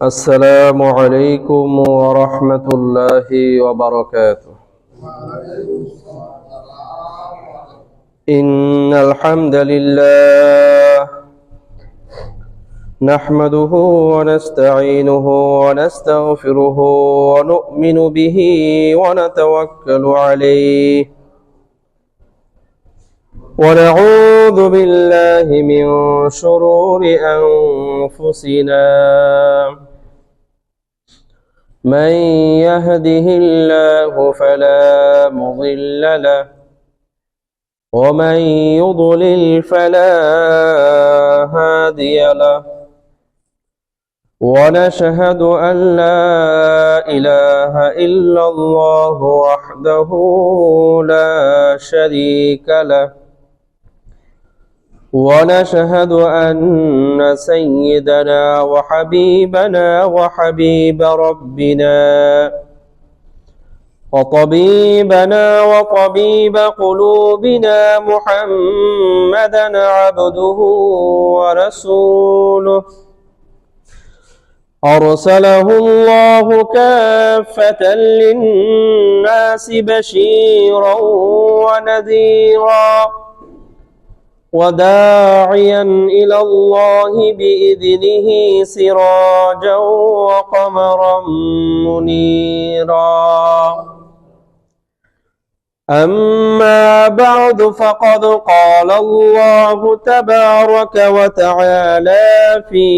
السلام عليكم ورحمة الله وبركاته. إن الحمد لله نحمده ونستعينه ونستغفره ونؤمن به ونتوكل عليه ونعوذ بالله من شرور أنفسنا من يهده الله فلا مضل له ومن يضلل فلا هادي له ونشهد أن لا إله إلا الله وحده لا شريك له ونشهد أن سيدنا وحبيبنا وحبيب ربنا وطبيبنا وطبيب قلوبنا محمدا عبده ورسوله أرسله الله كافة للناس بشيرا ونذيرا وداعيا إلى الله بإذنه سراجا وقمرا منيرا أما بعد فقد قال الله تبارك وتعالى في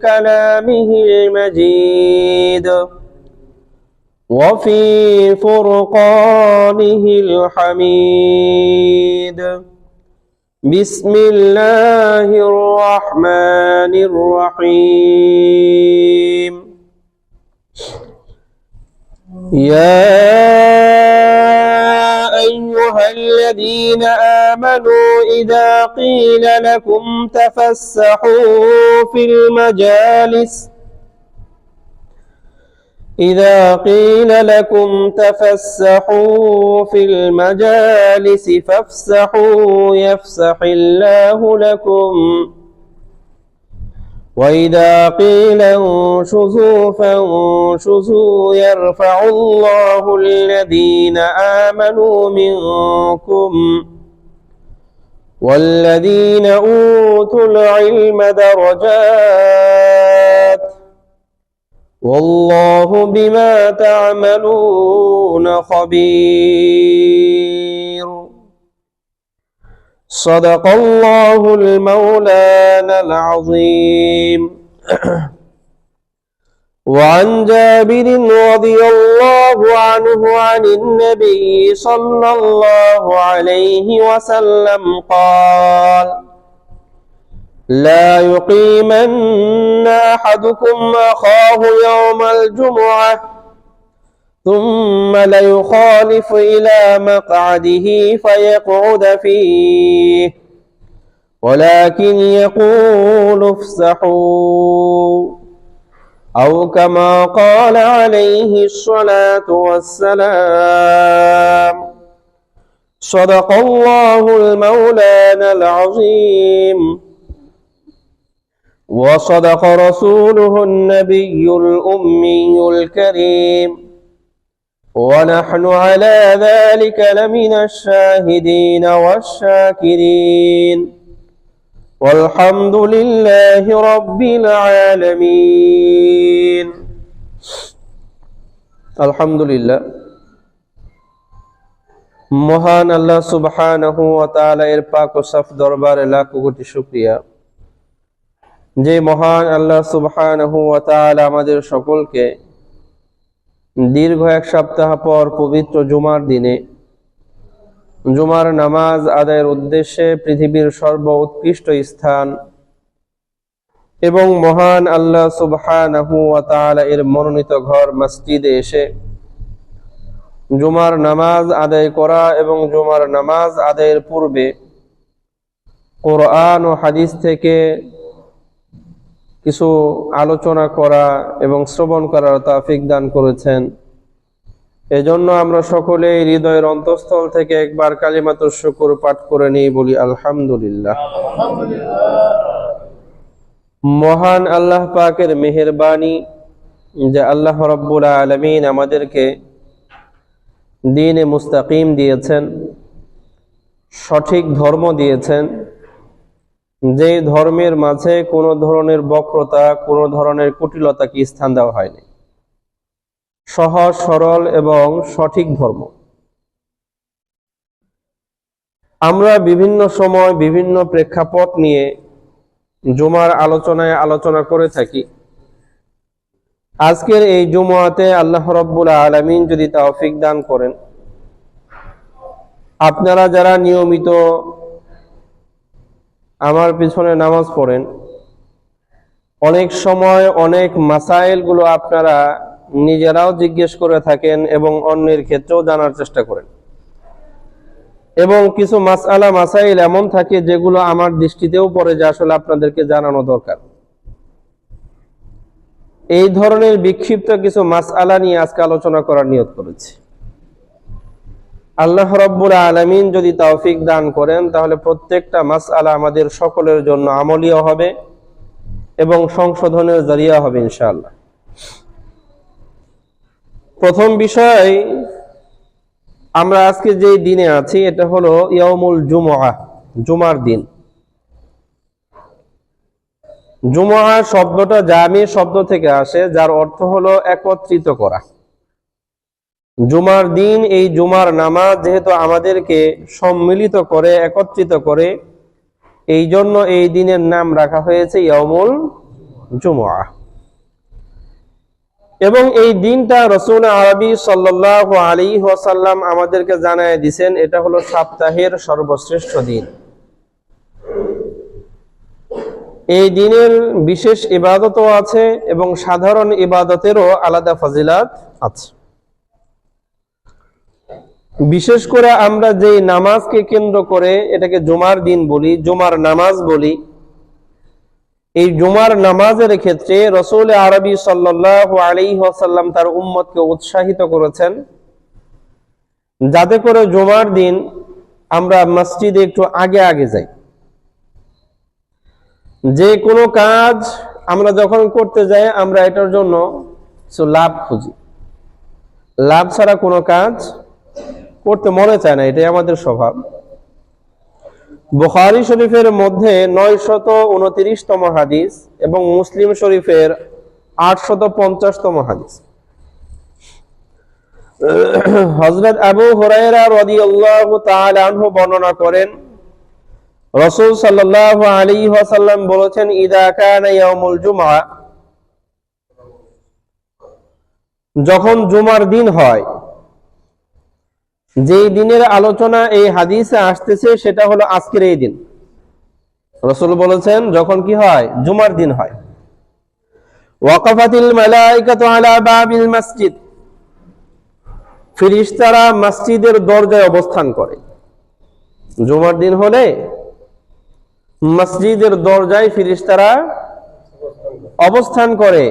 كلامه المجيد وفي فرقانه الحميد بسم الله الرحمن الرحيم يا أيها الذين آمنوا إذا قيل لكم تفسحوا في المجالس فافسحوا يفسح الله لكم وإذا قيل انشزوا فانشزوا يرفع الله الذين آمنوا منكم والذين أوتوا العلم درجات والله بما تعملون خبير. صدق الله المولانا العظيم. وعن جابر رضي الله عنه عن النبي صلى الله عليه وسلم قال: لا يقيمن أحدكم أخاه يوم الجمعة ثم ليخالف إلى مقعده فيقعد فيه ولكن يقول افسحوا أو كما قال عليه الصلاة والسلام. صدق الله المولانا العظيم وصدق رسوله النبي الأمي الكريم ونحن على ذلك لمن الشاهدين والشاكرين والحمد لله رب العالمين. الحمد لله মহান আল্লাহ সুবহানাহু ওয়া তাআলা এর পাক ও সাফ দরবারে লাখ কোটি শুকরিয়া যে মহান আল্লাহ সুবহানাহু ওয়া তাআলা আমাদের সকলকে দীর্ঘ এক সপ্তাহ পর পবিত্র জুমার দিনে জুমার নামাজ আদায়ের উদ্দেশ্যে পৃথিবীর সর্বোৎকৃষ্ট স্থান এবং মহান আল্লাহ সুবহানাহু ওয়া তাআলা এর মনোনীত ঘর মসজিদে এসে জুমার নামাজ আদায় করা এবং জুমার নামাজ আদায়ের পূর্বে কোরআন ও হাদিস থেকে কিছু আলোচনা করা এবং শ্রবণ করার তৌফিক দান করেছেন। এজন্য আমরা সকলে হৃদয়ের অন্তঃস্থল থেকে একবার কালিমাতুশ শুকর পাঠ করে নিই, বলি আলহামদুলিল্লাহ। মহান আল্লাহ পাকের মেহেরবানি যে আল্লাহ রাব্বুল আলামিন আমাদেরকে দ্বীনে মুস্তাকিম দিয়েছেন, সঠিক ধর্ম দিয়েছেন, যে ধর্মের মাঝে কোনো ধরনের বক্রতা, কোনো ধরনের কুটিলতাকে স্থান দেওয়া হয়নি। সহজ সরল এবং সঠিক ধর্ম। আমরা বিভিন্ন সময় বিভিন্ন প্রেক্ষাপট নিয়ে জুমার আলোচনা করে থাকি। আজকের এই জুমাতে আল্লাহ রাব্বুল আলামিন যদি তৌফিক দান করেন, আপনারা যারা নিয়মিত আমার পিছনে নামাজ পড়েন, অনেক সময় অনেক মাসাইলগুলো আপনারা নিজেরাও জিজ্ঞেস করে থাকেন এবং অন্যের ক্ষেত্রেও জানার চেষ্টা করেন। এবং কিছু মাসাইল এমন থাকে যেগুলো আমার দৃষ্টিতেও পড়ে যে আসলে আপনাদেরকে জানানো দরকার। এই ধরনের বিক্ষিপ্ত কিছু মাসআলা নিয়ে আজকে আলোচনা করার নিয়ত করেছি। আল্লাহ রাব্বুল আলামিন যদি তৌফিক দান করেন তাহলে প্রত্যেকটা মাসআলা আমাদের সকলের জন্য আমলীয় হবে এবং সংশোধনের জরিয়া হবে ইনশাআল্লাহ। প্রথম বিষয়, আমরা আজকে যে দিনে আছি এটা হলো ইয়াউমুল জুমআহ, জুমার দিন। জুমআ শব্দটা জামি শব্দ থেকে আসে, যার অর্থ হলো একত্রিত করা। জুমার দিন, এই জুমার নামাজ যেহেতু আমাদেরকে সম্মিলিত করে, একত্রিত করে, এই জন্য এই দিনের নাম রাখা হয়েছে ইয়াউমুল জুমআহ। এবং এই দিনটা রাসূল আরবি সাল্লাল্লাহু আলাইহি ওয়াসাল্লাম আমাদেরকে জানায় দিয়েছেন, এটা হলো সপ্তাহের সর্বশ্রেষ্ঠ দিন। এই দিনের বিশেষ ইবাদতও আছে এবং সাধারণ ইবাদতেরও আলাদা ফজিলাত আছে। বিশেষ করে আমরা যে নামাজকে কেন্দ্র করে এটাকে জুমার দিন বলি, জুমার নামাজ বলি, এই জুমার নামাজের ক্ষেত্রে রাসূল আরবি সাল্লাল্লাহু আলাইহি ওয়াসাল্লাম তার উম্মতকে উৎসাহিত করেছেন যাতে করে জুমার দিন আমরা মসজিদে একটু আগে আগে যাই। যে কোনো কাজ আমরা যখন করতে যাই আমরা এটার জন্য কিছু লাভ খুঁজি। লাভ ছাড়া কোনো কাজ করতে মনে চায় না, এটাই আমাদের স্বভাব। বুখারী শরীফের মধ্যে 929তম হাদিস এবং মুসলিম শরীফের 850তম হাদিস। হযরত আবু হুরায়রা রাদিয়াল্লাহু তাআলা আনহু বর্ণনা করেন, রাসূল সাল্লাল্লাহু আলাইহি ওয়াসাল্লাম বলেছেন, ইদা কানা ইয়াউমুল জুমআ, যখন জুমার দিন হয়, যেই দিনের আলোচনা এই হাদিসে আসতেছে সেটা হলো আজকের এই দিন। রাসূল বলেছেন যখন কি হয়, জুমার দিন হয়। ওয়াকাফাতিল মালাইকাতু আলা বাবিল মসজিদ, ফেরেশতারা মসজিদের দরজায় অবস্থান করে। জুমার দিন হলে মসজিদের দরজায় ফেরেশতারা অবস্থান করে,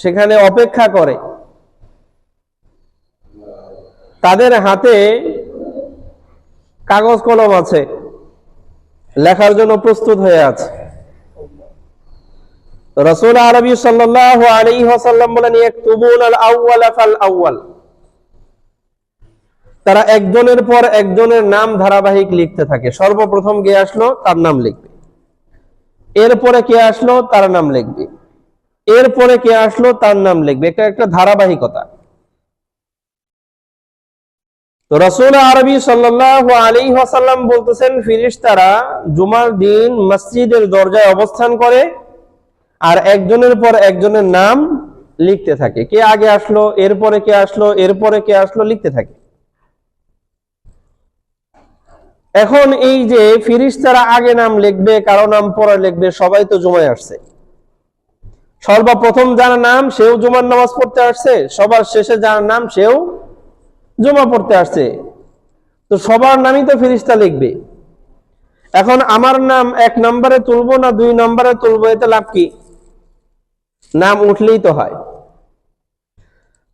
সেখানে অপেক্ষা করে। তাদের হাতে কাগজ কলম আছে, লেখার জন্য প্রস্তুত হয়ে আছে। রাসূল আরবি সাল্লাল্লাহু আলাইহি ওয়াসাল্লাম বলেন, ইয়াকতুবুনাল আউওয়ালা ফাল আউওয়াল, তারা একজনের পর একজনের নাম ধারাবাহিক লিখতে থাকে। সর্বপ্রথম কে আসলো তার নাম লিখবে, এরপরে কে আসলো তার নাম লিখবে, এরপরে কে আসলো তার নাম লিখবে। এটা একটা ধারাবাহিকতা। তো রাসূল আরবি সাল্লাল্লাহু আলাইহি ওয়াসাল্লাম বলতেছেন, ফেরেশতারা জুমার দিন মসজিদের দরজায় অবস্থান করে আর একজনের পর একজনের নাম লিখতে থাকে। কে আগে আসলো, এরপরে কে আসলো, এরপরে কে আসলো, লিখতে থাকে। এখন এই যে ফেরেশতারা আগে নাম লিখবে, কারো নাম পরে লিখবে, সবাই তো জুমায় আসছে। সর্বপ্রথম যার নাম সেও জুমার নামাজ পড়তে আসছে, সবার শেষে যার নাম সেও জুমা পড়তে আসছে। তো সবার নামই তো ফেরেশতা লিখবে। এখন আমার নাম 1 নম্বরে তুলবো না 2 নম্বরে তুলবো, এতে লাভ কি? নাম উঠলেই তো হয়।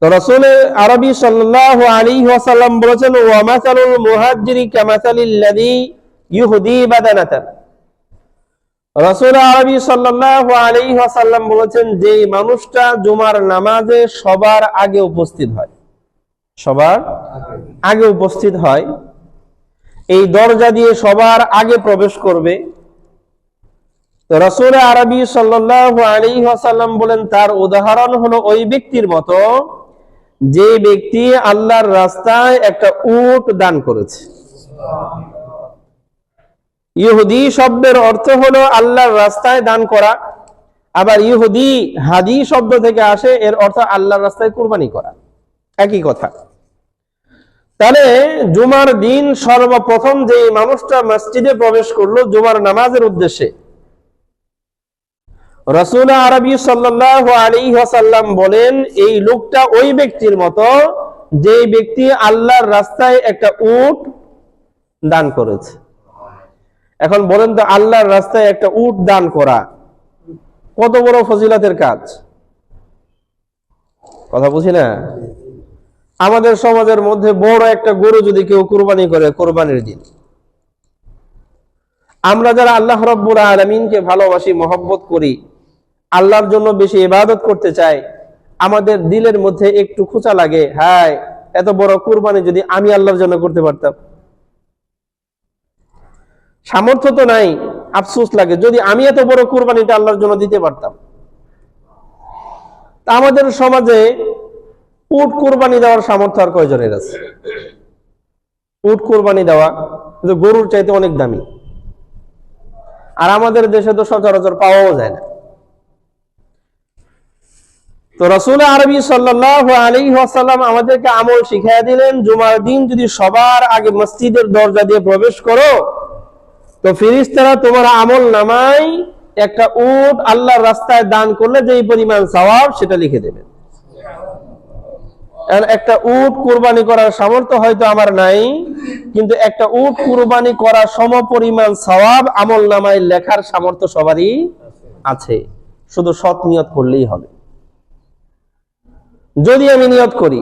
তো রাসূল আরবি সাল্লাল্লাহু আলাইহি ওয়াসাল্লাম বলেছেন, ওয়া মাসালুল মুহাজ্জিরি কামাসালিল লাযী ইউহদি বাদানাতান, রাসূল আরবি সাল্লাল্লাহু আলাইহি ওয়াসাল্লাম বলেছেন, যে মানুষটা জুমার নামাজে সবার আগে উপস্থিত হয়, সবার আগে উপস্থিত হয়, এই দরজা দিয়ে সবার আগে প্রবেশ করবে, তো রাসূল আরবি সাল্লাল্লাহু আলাইহি ওয়াসাল্লাম বলেন তার উদাহরণ হলো ওই ব্যক্তির মতো যে ব্যক্তি আল্লাহর রাস্তায় একটা উট দান করেছে। ইহুদি শব্দের অর্থ হলো আল্লাহর রাস্তায় দান করা, আবার ইহুদি হাদি শব্দ থেকে আসে, এর অর্থ আল্লাহর রাস্তায় কুরবানি করা, একই কথা। তাহলে জুমার দিন সর্বপ্রথম যে মানুষটা মসজিদে প্রবেশ করলো জুমার নামাজের উদ্দেশ্যে, রাসূল আরবি সাল্লাল্লাহু আলাইহি ওয়াসাল্লাম বলেন এই লোকটা ওই ব্যক্তির মতো যে ব্যক্তি আল্লাহর রাস্তায় একটা উট দান করেছে। এখন বলেন তো, আল্লাহর রাস্তায় একটা উট দান করা কত বড় ফজিলতের কাজ, কথা বুঝি না? আমাদের সমাজের মধ্যে বড় একটা গরু যদি কেউ কুরবানি করে কোরবানির দিন, আমরা যারা আল্লাহ রাব্বুল আলামিনকে ভালোবাসি, মহব্বত করি, আল্লাহর জন্য বেশি ইবাদত করতে চাই, আমাদের দিলের মধ্যে একটু খোঁচা লাগে, হায় এত বড় কুরবানি যদি আমি আল্লাহর জন্য করতে পারতাম। সামর্থ্য তো নাই, আফসোস লাগে যদি আমি এত বড় কুরবানিটা আল্লাহর জন্য দিতে পারতাম। তা আমাদের সমাজে উট কুরবানি দেওয়ার সামর্থ্য আর কয়জনের আছে? উট কুরবানি দেওয়া কিন্তু গরুর চাইতে অনেক দামি, আর আমাদের দেশে তো সচরাচর পাওয়াও যায় না। তো রাসূল আরবি সাল্লাল্লাহু আলাইহি ওয়াসাল্লাম আমাদেরকে আমল শিখিয়ে দিলেন, জুমার দিন যদি সবার আগে মসজিদের দরজা দিয়ে প্রবেশ করো তো ফেরেশতারা তোমার আমল নামায় একটা উট আল্লাহর রাস্তায় দান করলে যেই পরিমাণ সওয়াব সেটা লিখে দেবে। একটা উট কুরবানি করার সামর্থ্য হয়তো আমার নাই, কিন্তু একটা উট কুরবানি করার সমপরিমাণ সওয়াব আমল নামায় লেখার সামর্থ্য সবারই আছে, শুধু সৎ নিয়ত করলেই হবে। যদি আমি নিয়ত করি,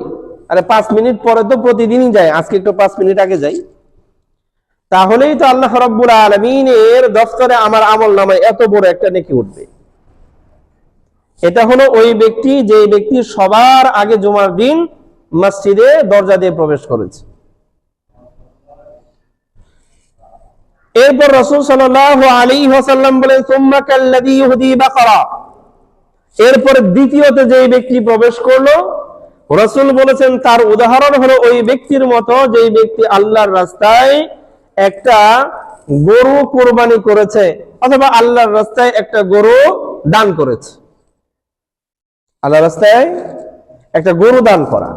আরে 5 মিনিট পরে তো প্রতিদিনই যাই, আজকে একটু 5 মিনিট আগে যাই, তাহলেই তো আল্লাহ রাব্বুল আলামিনের দফতরে আমার আমল নামায় এত বড় একটা নেকি উঠবে। এটা হলো ওই ব্যক্তি যে ব্যক্তি সবার আগে জুমার দিন মসজিদে দরজা দিয়ে প্রবেশ করেছে। এরপর রাসূল সাল্লাল্লাহু আলাইহি ওয়াসাল্লাম বলেন, সুম্মা কাল্লাযী ইহুদি বাকারা, এরপর দ্বিতীয়তে যে ব্যক্তি প্রবেশ করলো, রাসূল বলেছেন তার উদাহরণ হলো ওই ব্যক্তির মতো যে ব্যক্তি আল্লাহর রাস্তায় একটা গরু কুরবানি করেছে অথবা আল্লাহর রাস্তায় একটা গরু দান করেছে। আল্লাহর রাস্তায় একটা গরু দান করা,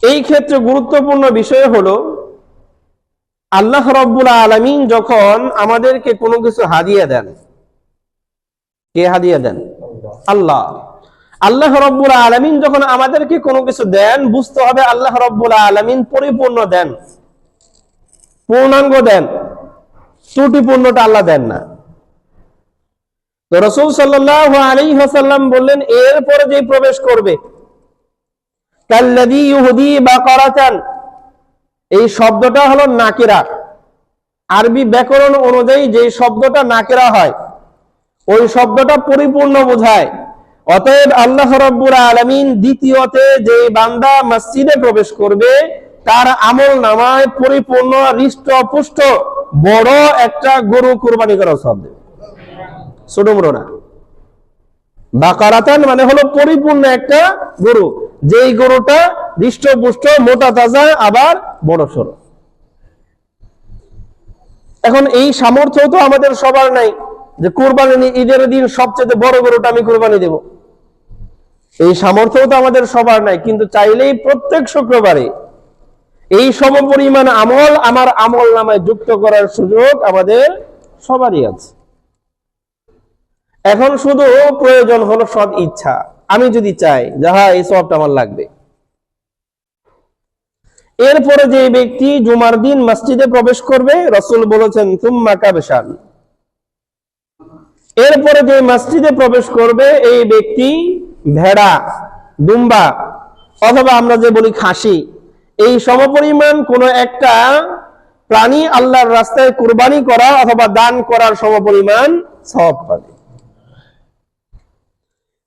এই ক্ষেত্রে গুরুত্বপূর্ণ বিষয় হলো আল্লাহ রাব্বুল আলামিন যখন আমাদেরকে কোনো কিছু হাদিয়া দেন, কে হাদিয়া দেন? আল্লাহ। আল্লাহ রাব্বুল আলামিন যখন আমাদেরকে কোনো কিছু দেন, বুঝতে হবে আল্লাহ রাব্বুল আলামিন পরিপূর্ণ দেন, পূর্ণাঙ্গ দেন, ত্রুটিপূর্ণটা আল্লাহ দেন না। তো রাসূল সাল্লাল্লাহু আলাইহি ওয়াসাল্লাম বললেন এরপরে যে প্রবেশ করবে, কাল্লাযী ইহুদি বাকারাতান, এই শব্দটা হলো নাকিরা। আরবি ব্যাকরণ অনুযায়ী যে শব্দটা নাকিরা হয় ওই শব্দটা পরিপূর্ণ বোঝায়। অতএব আল্লাহ রাব্বুল আলামিন দ্বিতীয়তে যে বান্দা মসজিদে প্রবেশ করবে তার আমল নামায় পরিপূর্ণ হৃষ্টপুষ্ট বড় একটা গরু কুরবানি করার সওয়াব দেবে, ছোট বড় না। বাকারাতান মানে হলো পরিপূর্ণ একটা গরু, যেই গরুটা হৃষ্টপুষ্ট, মোটা তাজা, আবার বড় সড়ো। এখন এই সামর্থ্য তো আমাদের সবার নাই যে কুরবানি ঈদের দিন সবচেয়ে বড় গরুটা আমি কুরবানি দেব, এই সামর্থ্য তো আমাদের সবার নাই। কিন্তু চাইলেই প্রত্যেক শুক্রবারে এই সমপরিমাণ আমল আমার আমল নামায় যুক্ত করার সুযোগ আমাদের সবারই আছে। এখন শুধু প্রয়োজন হলো সৎ ইচ্ছা। আমি যদি চাই যে হ্যাঁ এই সওয়াবটা আমার লাগবে। এরপরে যে ব্যক্তি জুমার দিন মসজিদে প্রবেশ করবে, রাসূল বলেছেন সুম্মা কাবশান, এরপরে যে মসজিদে প্রবেশ করবে এই ব্যক্তি ভেড়া, দুম্বা অথবা আমরা যে বলি খাসি, এই সমপরিমাণ কোন একটা প্রাণী আল্লাহর রাস্তায় কুরবানি করা অথবা দান করার সমপরিমাণ সওয়াব পাবে।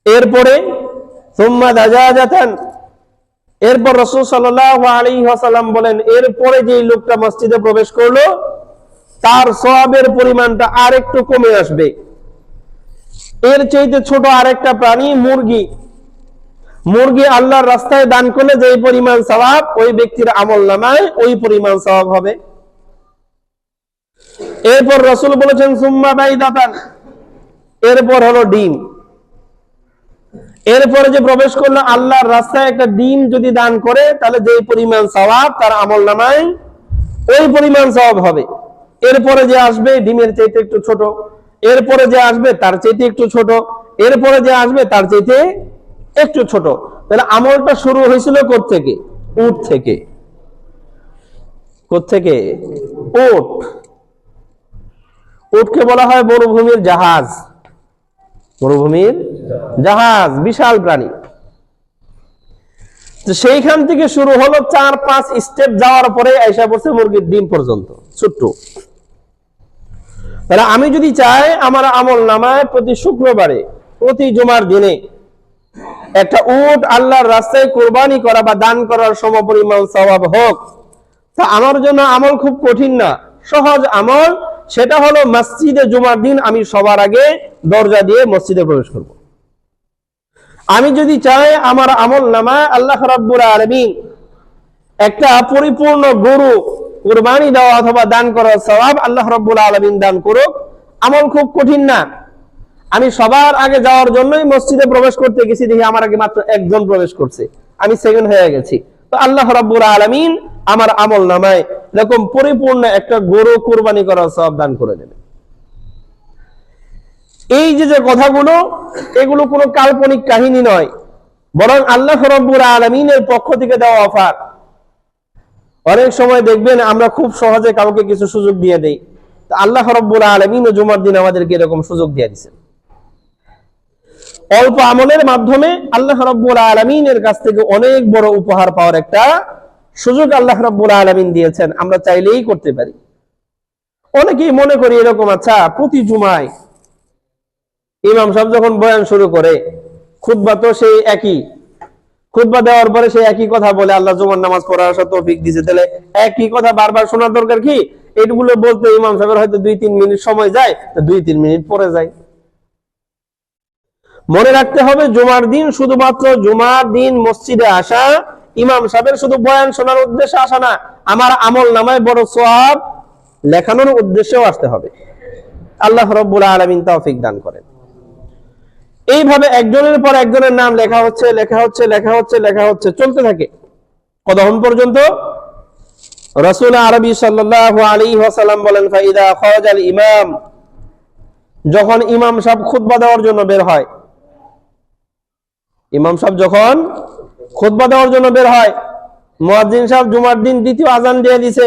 এরপরে সুম্মা দাজাজাতান, এরপর রাসূল সাল্লাল্লাহু আলাইহি ওয়াসাল্লাম বলেন, এরপরে যে লোকটা মসজিদে প্রবেশ করলো তার সওয়াবের পরিমাণটা আরেকটু কমে আসবে। এর চাইতে ছোট আরেকটা প্রাণী মুরগি আল্লাহর রাস্তায় দান করলে যে পরিমাণ সওয়াব, ওই ব্যক্তির আমলনামায় ওই পরিমাণ সওয়াব হবে। এরপর রাসূল বলেছেন সুম্মা বাইদাতান, এরপর হলো ডিম। এরপরে যে প্রবেশ করলো আল্লাহর রাস্তায় একটা ডিম যদি দান করে তাহলে যে পরিমাণ সওয়াব তার আমলনামায় ওই পরিমাণ সওয়াব হবে। এরপরে যে আসবে ডিমের চাইতে একটু ছোট, এরপরে যে আসবে তার চাইতে একটু ছোট, এরপরে যে আসবে তার চাইতে একটু ছোট। তাহলে আমলটা শুরু হয়েছিল কোত্থেকে? উট থেকে। কোত্থেকে? উট। উটকে বলা হয় মরুভূমির জাহাজ। মরুভূমির জাহাজ বিশাল প্রাণী। সেইখান থেকে শুরু হলো 4-5 স্টেপ যাওয়ার পরে আইসা পড়ছে মুরগির ডিম পর্যন্ত ছোট্ট। তাহলে আমি যদি চাই আমার আমল নামায় প্রতি শুক্রবারে, প্রতি জুমার দিনে একটা উট আল্লাহর রাস্তায় কুরবানি করা বা দান করার সমপরিমাণ সওয়াব হোক, তা আমার জন্য আমল খুব কঠিন না, সহজ আমল। সেটা হলো মসজিদে জুমার দিন আমি সবার আগে দরজা দিয়ে মসজিদে প্রবেশ করব। আমি যদি চাই আমার আমল নামায় আল্লাহ রাব্বুল আলামিন একটা পরিপূর্ণ গরু কুরবানি দেওয়া অথবা দান করার সওয়াব আল্লাহ রাব্বুল আলামিন দান করুক, আমল খুব কঠিন না। আমি সবার আগে যাওয়ার জন্যই মসজিদে প্রবেশ করতে গেছি, দেখি আমার আগে মাত্র একজন প্রবেশ করছে, আমি সেকেন্ড হয়ে গেছি। তো আল্লাহ রাব্বুল আলামিন আমার আমল নামায় এরকম পরিপূর্ণ একটা গরু কুরবানি করার সওয়াব দান করে দেবে। এই যে কথাগুলো, এগুলো কোনো কাল্পনিক কাহিনী নয়, বরং আল্লাহ রাব্বুল আলামিনের পক্ষ থেকে দেওয়া অফার। অনেক সময় দেখবেন আমরা খুব সহজে কাউকে কিছু সুযোগ দিয়ে দেই, আল্লাহ রাব্বুল আলামিন জুমার দিন আমাদেরকে এরকম সুযোগ দিয়ে দিয়েছেন। অল্প আমলের মাধ্যমে আল্লাহ রাব্বুল আলামিনের কাছ থেকে অনেক বড় উপহার পাওয়ার একটা সুযোগ আল্লাহ রাব্বুল আলামিন দিয়েছেন, আমরা চাইলেই করতে পারি। অনেকেই মনে করি এরকম, আচ্ছা প্রতি জুমায় ইমাম সাহেব যখন বয়ান শুরু করে, খুতবা তো সেই একই, খুতবা দেওয়ার পরে সেই একই কথা বলে, আল্লাহ জুমার নামাজ পড়ার তৌফিক দিয়েছে, তাহলে একই কথা বারবার শোনার দরকার কি? এগুলো বলতে ইমাম সাহেবের হয়তো 2-3 মিনিট সময় যায়, তো 2-3 মিনিট পরে যায়। মনে রাখতে হবে জুমার দিন শুধুমাত্র জুমার দিন মসজিদে আসা, ইমাম সাহেবের শুধু বয়ান শোনার উদ্দেশ্যে আসা না, আমার আমল নামায় বড় সওয়াব লেখানোর উদ্দেশ্যেও আসতে হবে। আল্লাহ রাব্বুল আলামিন তৌফিক দান করেন। এইভাবে একজনের পর একজনের নাম লেখা হচ্ছে, লেখা হচ্ছে, লেখা হচ্ছে, লেখা হচ্ছে, চলতে থাকে কতক্ষণ পর্যন্ত? রাসূল আরবি সাল্লাল্লাহু আলাইহি ওয়াসাল্লাম বলেন, ফাইদা খারাজাল ইমাম, যখন ইমাম সাহেব খুতবা দেওয়ার জন্য বের হয়, ইমাম সাহেব যখন খুতবা দেওয়ার জন্য বের হয়, মুয়াজ্জিন সাহেব জুমার দিন দ্বিতীয় আজান দিয়ে দিয়েছে,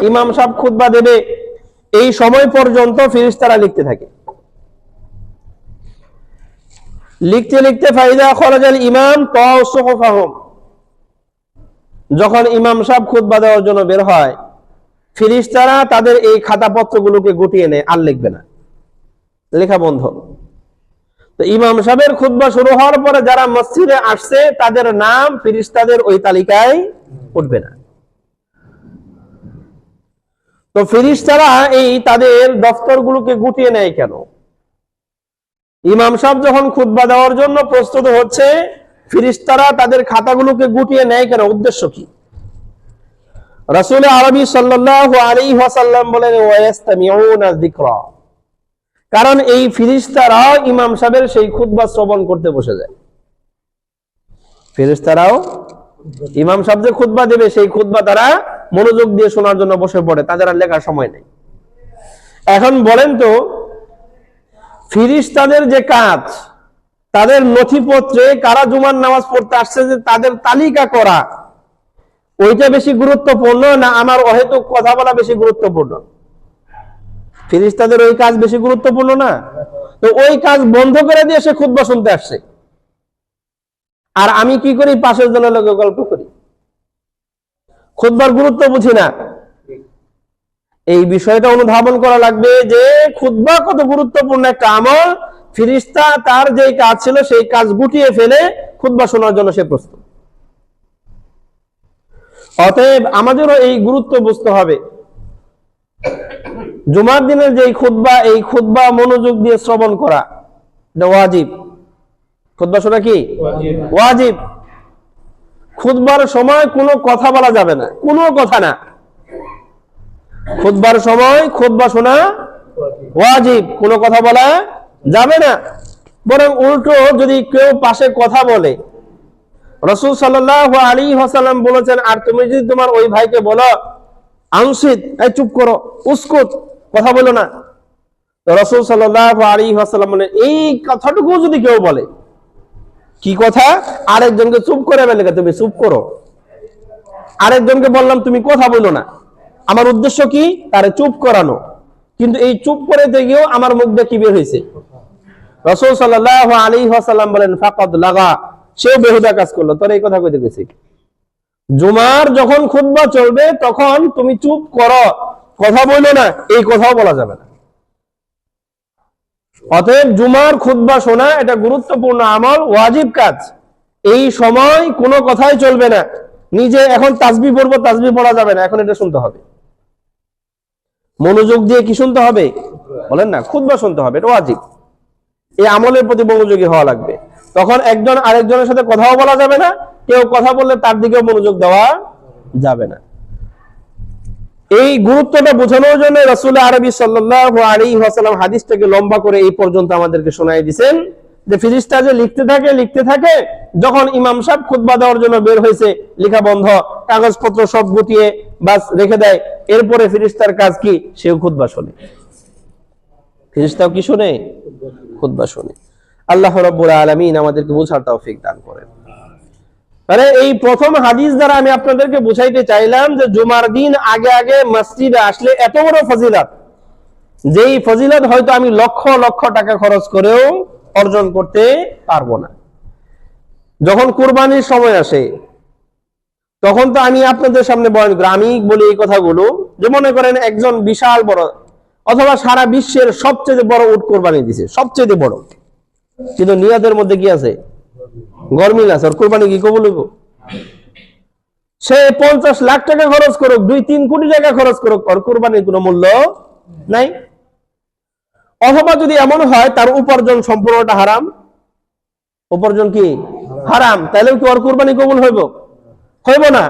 ইমাম সাহেব খুতবা দেবে, এই সময় পর্যন্ত ফেরেশতারা লিখতে থাকে। লিখতে লিখতে ফাইদা খরাজাল ইমাম তাওসুফাহুম, যখন ইমাম সাহেব খুতবা দেওয়ার জন্য বের হয়, ফেরেশতারা তাদের এই খাতাপত্রগুলোকে গুটিয়ে নেয়, আর লিখবে না, লেখা বন্ধ। তো ইমাম সাহেবের খুতবা শুরু হওয়ার পরে যারা মসজিদে আসছে তাদের নাম ফেরেশতাদের ওই তালিকায় উঠবে না। তো ফেরেশতারা এই তাদের দফতরগুলোকে গুটিয়ে নেয় কেন? ইমাম সাহেব যখন খুতবা দেওয়ার জন্য প্রস্তুত হচ্ছে, ফেরেশতারা তাদের খাতাগুলোকে গুটিয়ে নেয় কেন? উদ্দেশ্য কি? রাসূল আরবি সাল্লাল্লাহু আলাইহি ওয়াসাল্লাম বলেন, ওয়ায়াস্তামিউনা যিকরা, কারণ এই ফেরেশতারাও ইমাম সাহেবের সেই খুতবা শ্রবণ করতে বসে যায়। ফেরেশতারাও ইমাম সাহেব যে খুতবা দেবে সেই খুতবা তারা মনোযোগ দিয়ে শোনার জন্য বসে পড়ে, তাদের আর লেখার সময় নেই। এখন বলেন তো, ফেরেশতাদের যে কাজ, তাদের নথিপত্রে কারা জুমার নামাজ পড়তে আসছে যে তাদের তালিকা করা, ওইটা বেশি গুরুত্বপূর্ণ না আমার অহেতুক কথা বলা বেশি গুরুত্বপূর্ণ? ফেরেশতাদের ওই কাজ বেশি গুরুত্বপূর্ণ না? তো ওই কাজ বন্ধ করে দিয়ে সে খুতবা শুনতে আসছে, আর আমি কি করি? পাশের জনের লোকে গল্প করি, খুতবার গুরুত্ব বুঝি না। এই বিষয়টা অনুধাবন করা লাগবে যে খুতবা কত গুরুত্বপূর্ণ একটা আমল। ফেরেশতা তার যে কাজ ছিল সেই কাজ গুটিয়ে ফেলে খুতবা শোনার জন্য সে প্রস্তুত। অতএব আমাদেরও এই গুরুত্ব বুঝতে হবে। জুমার দিনের যে খুতবা, এই খুতবা মনোযোগ দিয়ে শ্রবণ করা এটা ওয়াজিব। খুতবা শোনা কি ওয়াজিব। খুতবার সময় কোনো কথা বলা যাবে না, কোনো কথা না। খুতবার সময় খুতবা শোনা ওয়াজিব, কোনো কথা বলা যাবে না। বরং উল্টো যদি কেউ পাশে কথা বলে, রাসূল সাল্লাল্লাহু আলাইহি ওয়াসাল্লাম বলেছেন, আর তুমি যদি তোমার ওই ভাইকে বলো আনসিত, এই চুপ করো, উসকুত, কথা বলো না, তো রাসূল সাল্লাল্লাহু আলাইহি ওয়াসাল্লাম বলেন এই কথাটুকু যদি কেউ বলে, কি কথা, আরেকজনকে চুপ করে বলে তুমি চুপ করো, আরেকজনকে বললাম তুমি কথা বলো না, আমার উদ্দেশ্য কি, তারে চুপ করানো। কিন্তু এই চুপ করে গিয়েও আমার মুখ দিয়ে কি বের হয়েছে? রাসূল সাল্লাল্লাহু আলাইহি ওয়াসাল্লাম বলেন ফাকাদ লাগা, সেও বেহুদা কাজ করলো। তোর এই কথা কইতে গেছি। জুমার যখন খুতবা চলবে তখন তুমি চুপ করো, কথা বলো না, এই কথাও বলা যাবে না। অতএব জুমার খুতবা শোনা এটা গুরুত্বপূর্ণ আমল, ওয়াজিব কাজ। এই সময় কোনো কথাই চলবে না। নিজে এখন তাসবিহ পড়বো, তাসবিহ পড়া যাবে না, এখন এটা শুনতে হবে। মনোযোগ দিয়ে কি শুনতে হবে বলেন না, খুতবা শুনতে হবে, এটা ওয়াজিব। এই আমলের প্রতি মনোযোগী হওয়া লাগবে। তখন একজন আরেকজনের সাথে কথাও বলা যাবে না, কেউ কথা বললে তার দিকেও মনোযোগ দেওয়া যাবে না। এই গুরুত্বটা বোঝানোর জন্য রাসূল আরবি সাল্লাল্লাহু আলাইহি ওয়াসাল্লাম হাদিসটাকে লম্বা করে এই পর্যন্ত আমাদেরকে শোনায় দিয়েছেন যে ফেরেশতা যে লিখতে থাকে, যখন ইমাম সাহেব খুতবা দেওয়ার জন্য বের হয়েছে, লেখা বন্ধ, কাগজপত্র সব গুটিয়ে বাস রেখে দেয়। এরপরে ফেরেশতার কাজ কি? সেও খুতবা শোনে। ফেরেশতাও কি শোনে? খুতবা শোনে। আল্লাহ রাব্বুল আলামিন আমাদেরকে বোঝার তৌফিক দান করেন। মানে এই প্রথম হাদিস দ্বারা আমি আপনাদেরকে বুঝাইতে চাইলাম যে জুমার দিন আগে আগে মসজিদে আসলে এত বড় ফজিলত, যেই ফজিলত হয়তো আমি লক্ষ লক্ষ টাকা খরচ করেও অর্জন করতে পারবো না। যখন কুরবানির সময় আসে তখন তো আমি আপনাদের সামনে বয়ান করি, আমি বলি এই কথাগুলো যে মনে করেন একজন বিশাল বড় অথবা সারা বিশ্বের সবচেয়ে বড় উট কোরবানি দিছে, সবচেয়ে বড়, কিন্তু নিয়াতের মধ্যে কি আছে? গরমিল আছে। ওর কোরবানি কি কবুল হইব? সে 50 লাখ টাকা খরচ করুক, 2-3 কোটি টাকা খরচ করুক, ওর কোরবানির কোনো মূল্য নাই। অথবা যদি এমন হয় তার উপার্জন সম্পূর্ণটা হারাম, উপার্জন কি হারাম, তাহলে কি ওর কোরবানি কবুল হইব? হইব না।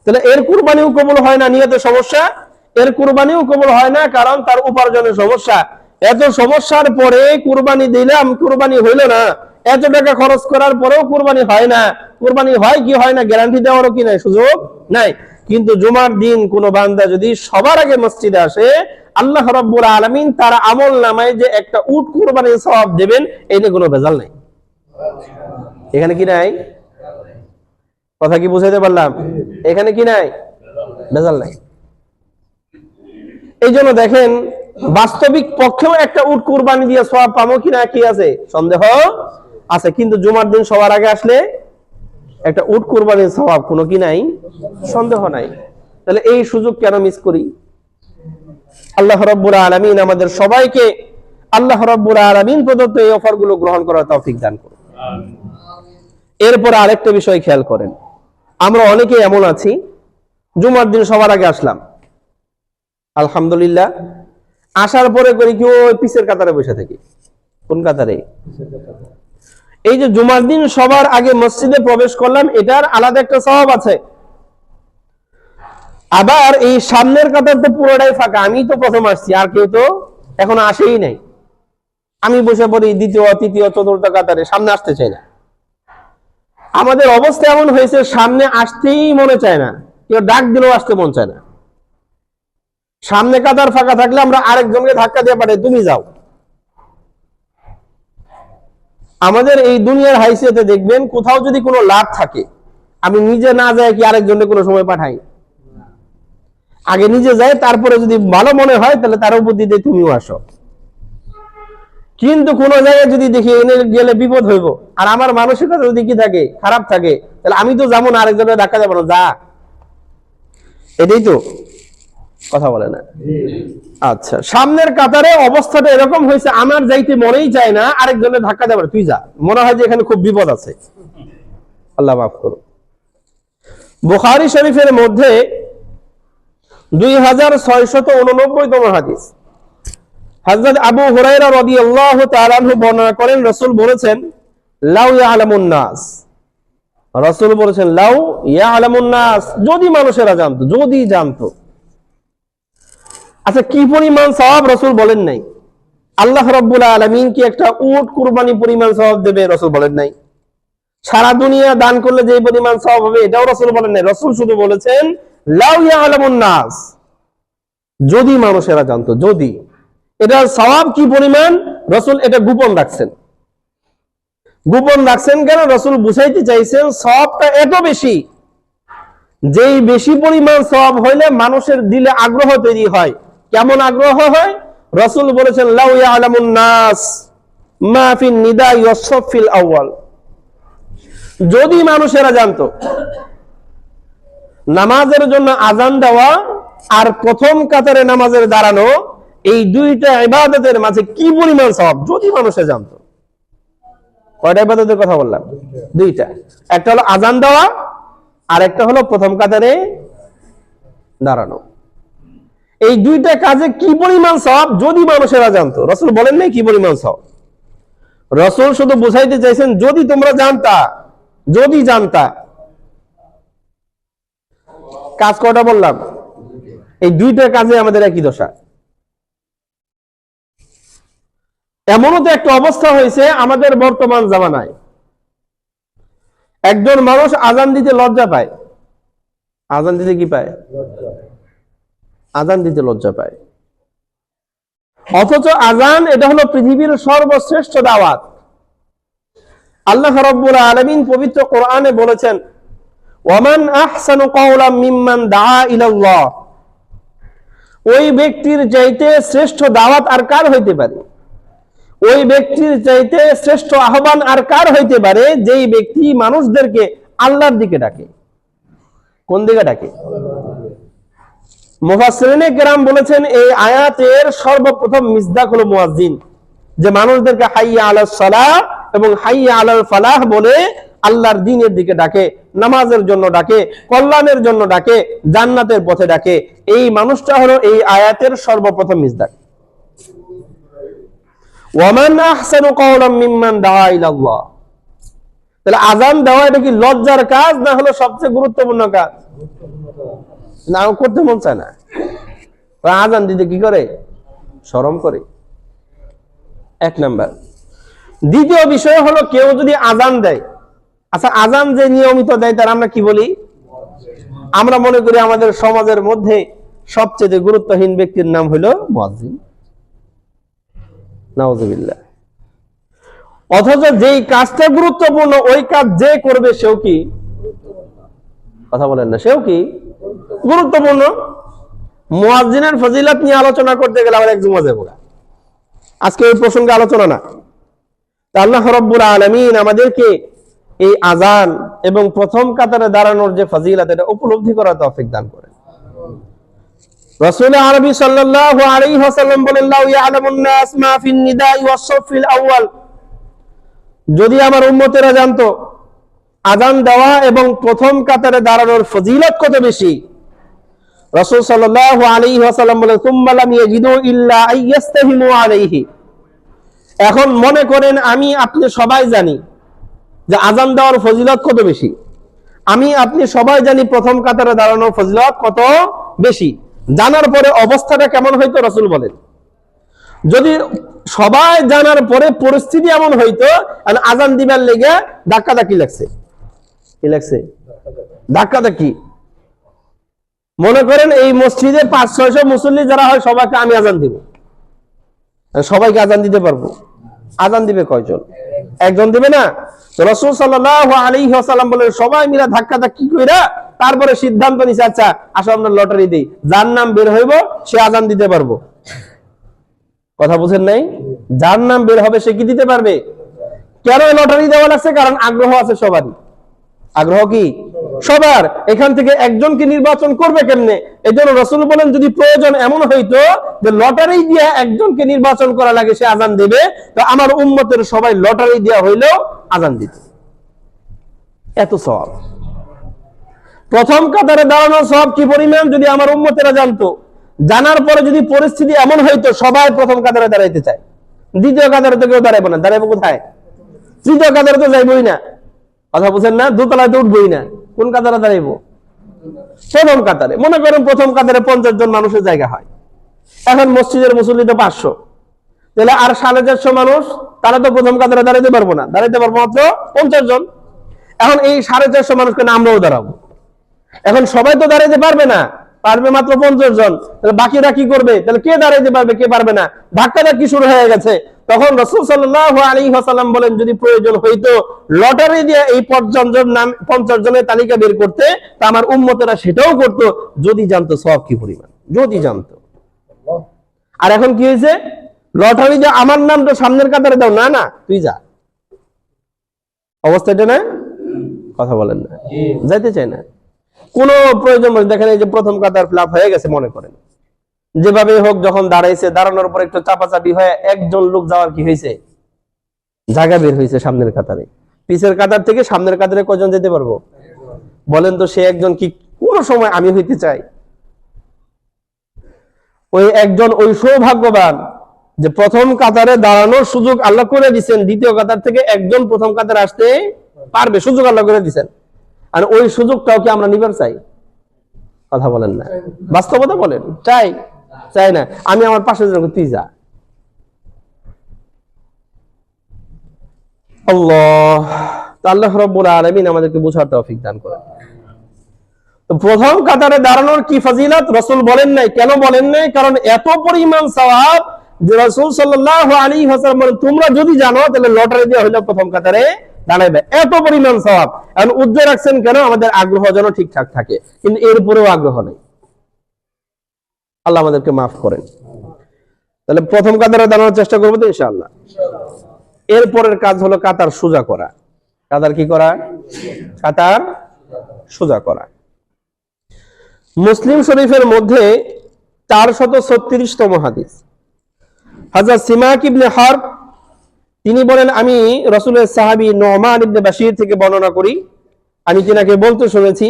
তাহলে এর কোরবানিও কবুল হয় না, নিয়তের সমস্যা। এর কোরবানিও কবুল হয় না কারণ তার উপার্জনের সমস্যা। এত সমস্যার পরে কোরবানি দিলাম, কোরবানি হইল না। এত টাকা খরচ করার পরেও কোরবানি হয় না। কোরবানি হয় কি হয় না গ্যারান্টি দেওয়ারও কি নাই, সুযোগ নাই। কিন্তু জুমার দিন কোন বান্দা যদি সবার আগে মসজিদে আসে, আল্লাহ রাব্বুল আলামিন তার আমল নামায় যে একটা উট কোরবানির সওয়াব দেবেন, এই নিয়ে কোনো ভেজাল নাই। এখানে কি নাই? কথা কি বুঝাইতে পারলাম? এখানে কি নাই? ভেজাল নাই। এই জন্য দেখেন বাস্তবিক পক্ষেও একটা উট কুরবানি দিয়ে সওয়াব পাবো কিনা কি আছে সন্দেহ আছে, কিন্তু জুমার দিন সবার আগে আসলে একটা উট কুরবানির সওয়াব কোনো কি নাই, সন্দেহ নাই। তাহলে এই সুযোগ কেন মিস করি? আল্লাহ রাব্বুল আলামিন আমাদের সবাইকে আল্লাহ রাব্বুল আলামিন প্রদত্ত এই অফারগুলো গ্রহণ করার তৌফিক দান করুন। এরপর আরেকটা বিষয় খেয়াল করেন, আমরা অনেকে এমন আছি জুমার দিন সবার আগে আসলাম, আলহামদুলিল্লাহ, আসার পরে করি কি ওই পিছের কাতারে বসে থাকি। কোন কাতারে? এই যে জুমার দিন সবার আগে মসজিদে প্রবেশ করলাম, এটার আলাদা একটা সওয়াব আছে। আবার এই সামনের কাতার তো পুরোটাই ফাঁকা, আমি তো প্রথম আসছি, আর কেউ তো এখনো আসেই নাই। আমি বসে পড়ি দ্বিতীয়, তৃতীয়, চতুর্থ কাতারে, সামনে আসতে চাই না। আমাদের অবস্থা এমন হয়েছে সামনে আসতেই মনে চায় না, কেউ ডাক দিলেও আসতে মন চায় না। সামনে কাতার ফাঁকা থাকলে আমরা আরেকজনকে ধাক্কা দিয়ে পাঠাই, তুমি যাও। আমাদের এই দুনিয়ার হাইসিয়তে দেখবেন কোথাও যদি কোনো লাভ থাকে, আমি নিজে না যাই কি আরেকজনকে কোনো সময় পাঠাই? আগে নিজে যাই, তারপরে যদি ভালো মনে হয় তাহলে তার বুদ্ধি দিয়ে তুমিও আসো। কিন্তু কোন জায়গায় যদি দেখি এনে গেলে বিপদ হইব, আর আমার মানসিকতা যদি কি থাকে, খারাপ থাকে, তাহলে আমি তো যাবো না, আরেকজনের ধাক্কা যাবো না, যা। এটাই তো কথা বলে না। আচ্ছা, সামনের কাতারে অবস্থাটা এরকম হয়েছে, আমার যাইতে মনেই চায় না, আরেকজনের ধাক্কা দেবে, তুই যা, মনে হয় যে এখানে খুব বিপদ আছে। আল্লাহ মাফ করুন। বুখারী শরীফের মধ্যে 2689তম হাদিস, হযরত আবু হুরায়রা রাদিয়াল্লাহু তাআলা আনহু বর্ণনা করেন, রাসূল বলেছেন, লাউ ইয়ালামুন নাস, রাসূল বলেছেন লাউ ইয়ালামুন নাস, যদি মানুষেরা জানতো, যদি জানতো। আচ্ছা, কি পরিমাণ সওয়াব রাসূল বলেন নাই। আল্লাহ রাব্বুল আলামিন কি একটা উট কুরবানি পরিমাণ সওয়াব দেবে, রাসূল বলেন নাই। সারা দুনিয়া দান করলে যে পরিমাণ সওয়াব হবে, এটাও রাসূল বলেন নাই। রাসূল শুধু বলেছেন লাউ ইয়ালামুন নাস, যদি মানুষেরা জানতো, যদি। এটা সওয়াব কি পরিমাণ, রাসূল এটা গোপন রাখছেন। গোপন রাখছেন কেন? রাসূল বুঝাইতে চাইছেন সওয়াবটা এত বেশি, যেই বেশি পরিমাণ সওয়াব হইলে মানুষের দিলে আগ্রহ তৈরি হয়। কেমন আগ্রহ হয়? রাসূল বলেছেন লাউ ইয়ালামুন নাস মা ফিন নিদাই ওয়াস সাফিল আউয়াল, যদি মানুষেরা জানতো নামাজের জন্য আযান দেওয়া আর প্রথম কাতারে নামাজের দাঁড়ানো, এই দুইটা ইবাদতের মাঝে কি পরিমাণ সওয়াব, যদি মানুষে জানতো। কয়টা ইবাদতের কথা বললাম? দুইটা। একটা হলো আযান দেওয়া, আর একটা হলো প্রথম কাতারে দাঁড়ানো। এই দুইটা কাজে কি পরিমাণ সওয়াব, যদি মানুষেরা জানতো। রাসূল বলেন নাই কি পরিমাণ সওয়াব, রাসূল শুধু বুঝাইতে চাইছেন যদি তোমরা জানতা, যদি জানতা। কাজ কয়টা বললাম? এই দুইটা কাজে আমাদের একই দশা। এমনও তো একটা অবস্থা হয়েছে আমাদের বর্তমান জামানায়, একজন মানুষ আযান দিতে লজ্জা পায়। আযান দিতে কি পায়? আযান দিতে লজ্জা পায়। অথচ আযান এটা হলো পৃথিবীর সর্বশ্রেষ্ঠ দাওয়াত। আল্লাহ রাব্বুল আলামিন পবিত্র কোরআনে বলেছেন, ওয়ামান আহসানু কাওলাম মিম্মান দাআ ইলাল্লাহ, ওই ব্যক্তির চাইতে শ্রেষ্ঠ দাওয়াত আর কার হইতে পারে? ওই ব্যক্তির চাইতে শ্রেষ্ঠ আহ্বান আর কার হইতে পারে, যেই ব্যক্তি মানুষদেরকে আল্লাহর দিকে ডাকে। কোন দিকে ডাকে? মুফাসসিরিনে কেরাম বলেছেন এই আয়াতের সর্বপ্রথম মিসদাক হলো মুয়াজ্জিন, যে মানুষদেরকে হাইয়া আলাস সালাহ এবং হাইয়া আলাল ফালাহ বলে আল্লাহর দ্বীনের দিকে ডাকে, নামাজের জন্য ডাকে, কল্যাণের জন্য ডাকে, জান্নাতের পথে ডাকে। এই মানুষটা হলো এই আয়াতের সর্বপ্রথম মিসদাক। ওয়ামান আহসানু কাওলাম মিম্মান দাআ ইলাল্লাহ, তাহলে আযান দেওয়া এটা কি লজ্জার কাজ, না হলো সবচেয়ে গুরুত্বপূর্ণ কাজ? না, করতে মন চায় না। আযান দিতে কি করে? শরম করে। এক নাম্বার। দ্বিতীয় বিষয় হলো কেউ যদি আযান দেয়, আচ্ছা আযান যে নিয়মিত দেয় তার আমরা কি বলি? আমরা মনে করি আমাদের সমাজের মধ্যে সবচেয়ে গুরুত্বহীন ব্যক্তির নাম হলো মুয়াজ্জিন। নাউযুবিল্লাহ। অথচ যেই কাজটা গুরুত্বপূর্ণ ওই কাজ যে করবে সেও কি? কথা বলেন না, সেও কি গুরুত্বপূর্ণ? মুয়াজ্জিনের ফজিলত নিয়ে আলোচনা করতে গেলে আবার এক জুমা যাবো, আজকে ওই প্রসঙ্গে আলোচনা না। আল্লাহ রাব্বুল আলামিন আমাদেরকে এই আযান এবং প্রথম কাতারে দাঁড়ানোর যে ফজিলত, এটা উপলব্ধি করার তৌফিক দান করেন। রাসূল আরবি সাল্লাল্লাহু আলাইহি ওয়াসাল্লাম বলেন, লাউ ইয়ালামুন নাস মা ফিন নিদাই ওয়াস সাফিল আউয়াল, যদি আমার উম্মতেরা জানতো আযান দেওয়া এবং প্রথম কাতারে দাঁড়ানোর ফজিলত কত বেশি। রাসূল সাল্লাল্লাহু আলাইহি ওয়াসাল্লাম বলেন, সুম্মা লাম ইয়াজিদু ইল্লা আইয়াস্তাহিমু আলাইহি, এখন মনে করেন আমি আপনি সবাই জানি যে আযান দেওয়ার ফজিলত কত বেশি, আমি আপনি সবাই জানি প্রথম কাতারে দাঁড়ানোর ফজিলত কত বেশি। জানার পরে অবস্থাটা কেমন হইতো? রাসূল বলেন, যদি সবাই জানার পরে পরিস্থিতি এমন হইতো আযান দিবার লেগে ধাক্কাধাক্কি লাগছে, কি লাগছে? ধাক্কাধাক্কি। মনে করেন এই মসজিদে 500-600 মুসল্লি যারা হয় সবাইকে আমি আযান দিব, সবাইকে আযান দিতে পারবো। আযান দিবে কয়জন? একজন দিবে না। রাসূল সাল্লাল্লাহু আলাইহি ওয়াসাল্লাম বলেন, সবাই মিলে ধাক্কাধাক্কি কইরা তারপরে সিদ্ধান্ত নিছে, আচ্ছা আসো আমরা লটারি দেই, যার নাম বের হইব সে আযান দিতে পারবো। কথা বুঝেন নাই? যার নাম বের হবে সে কি দিতে পারবে। কেন লটারি দেওয়া লাগছে? কারণ আগ্রহ আছে সবারই। আগ্রহ কি? সবার, এখান থেকে একজনকে নির্বাচন করবে কেমনে? এই জন্য রাসূল বলেন যদি প্রয়োজন এমন হইতো যে লটারি দিয়ে একজনকে নির্বাচন করা লাগে, সে আজান দেবে, তো আমার উম্মতের সবাই লটারি দেওয়া হইলেও আজান দিত। এত সওয়াব। প্রথম কাতারে দাঁড়ানোর সওয়াব কি পরিমাণ যদি আমার উম্মতেরা জানতো। জানার পরে যদি পরিস্থিতি এমন হইতো সবাই প্রথম কাতারে দাঁড়াইতে চায়, দ্বিতীয় কাতারে তো কেউ দাঁড়াইবো না, দাঁড়াইবো কোথায়? তৃতীয় কাতারে তো যাইবই না, কথা বুঝেন না? দোতলায় তো উঠবই না, কোন কাতারে দাঁড়াইবো? প্রথম কাতারে। মনে করেন প্রথম কাতারে 50 জন মানুষের জায়গা হয়, এখন মসজিদের মুসল্লি তো 500, তাহলে আর 450 মানুষ, তারা তো প্রথম কাতারে দাঁড়াইতে পারবো না, দাঁড়াইতে পারবো মাত্র 50 জন। এখন এই 450 মানুষকে না আমরাও দাঁড়াবো, এখন সবাই তো দাঁড়াইতে পারবে না, পারবে মাত্র 50 জন, তাহলে বাকিরা কি করবে? তাহলে কে দাঁড়াইতে পারবে, কে পারবে না? ধাক্কাধাক্কি শুরু হয়ে গেছে। তখন রাসূল সাল্লাল্লাহু আলাইহি ওয়াসাল্লাম বলেন যদি প্রয়োজন হইতো লটারি দিয়ে এই 50 জনের তালিকা বের করতে, তা আমার উম্মতেরা সেটাও করত, যদি জানতো সওয়াব কি পরিমাণ, যদি জানতো। আর এখন কি হয়েছে? লটারি দিয়ে আমার নামটা সামনের কাতারে দাও, না না তুই যা, অবস্থা এটা না? কথা বলেন না, যাইতে চায় না। কোন প্রয়োজন দেখেন, এই যে প্রথম কাতার ফ্লাপ হয়ে গেছে, মনে করেন যেভাবে হোক যখন দাঁড়াইছে, দাঁড়ানোর পর একটু চাপাচাপি হয়ে একজন লোক যাওয়ার কি হয়েছে, জায়গা বের হয়েছে সামনের কাতারে। পিছের কাতার থেকে সামনের কাতারে কজন যেতে পারবো বলেন তো? সে একজন কি কোন সময় আমি হইতে চাই? ওই একজন, ওই সৌভাগ্যবান যে প্রথম কাতারে দাঁড়ানোর সুযোগ আল্লাহ করে দিচ্ছেন, দ্বিতীয় কাতার থেকে একজন প্রথম কাতারে আসতে পারবে, সুযোগ আল্লাহ করে দিচ্ছেন। আর ওই সুযোগটাও কি আমরা নিবার চাই? কথা বলেন না, বাস্তবতা বলেন, চাই? চাই না। আমি আমার পাশে জন, তুই যা। আল্লাহ রাব্বুল আলামিন আমাদেরকে বোঝার তৌফিক দান করেন। তো প্রথম কাতারে দাঁড়ানোর কি ফজিলত রাসূল বলেন নাই। কেন বলেন নাই? কারণ এত পরিমাণ সওয়াব যে রাসূল সাল্লাল্লাহু আলাইহি ওয়াসাল্লাম বলেন তোমরা যদি জানো তাহলে লটারি দেওয়া হলো প্রথম কাতারে দাঁড়াইবে, এত পরিমাণ সওয়াব। এখন উজ্জ্বল রাখছেন কেন? আমাদের আগ্রহ যেন ঠিকঠাক থাকে, কিন্তু এরপরেও আগ্রহ নেই। আল্লাহ আমাদেরকে মাফ করেন। তাহলে প্রথম কাতারে দাঁড়ানোর চেষ্টা করবো তো ইনশাআল্লাহ। এরপরের কাজ হলো কাতার সোজা করা। কাতার কি করা? কাতার সোজা করা। মুসলিম শরীফের মধ্যে 436তম হাদিস, হযরত সিমাক ইবনে হারব তিনি বলেন আমি রাসূলের সাহাবী নুমান ইবনে বাশির থেকে বর্ণনা করি, আমি তিনাকে বলতে শুনেছি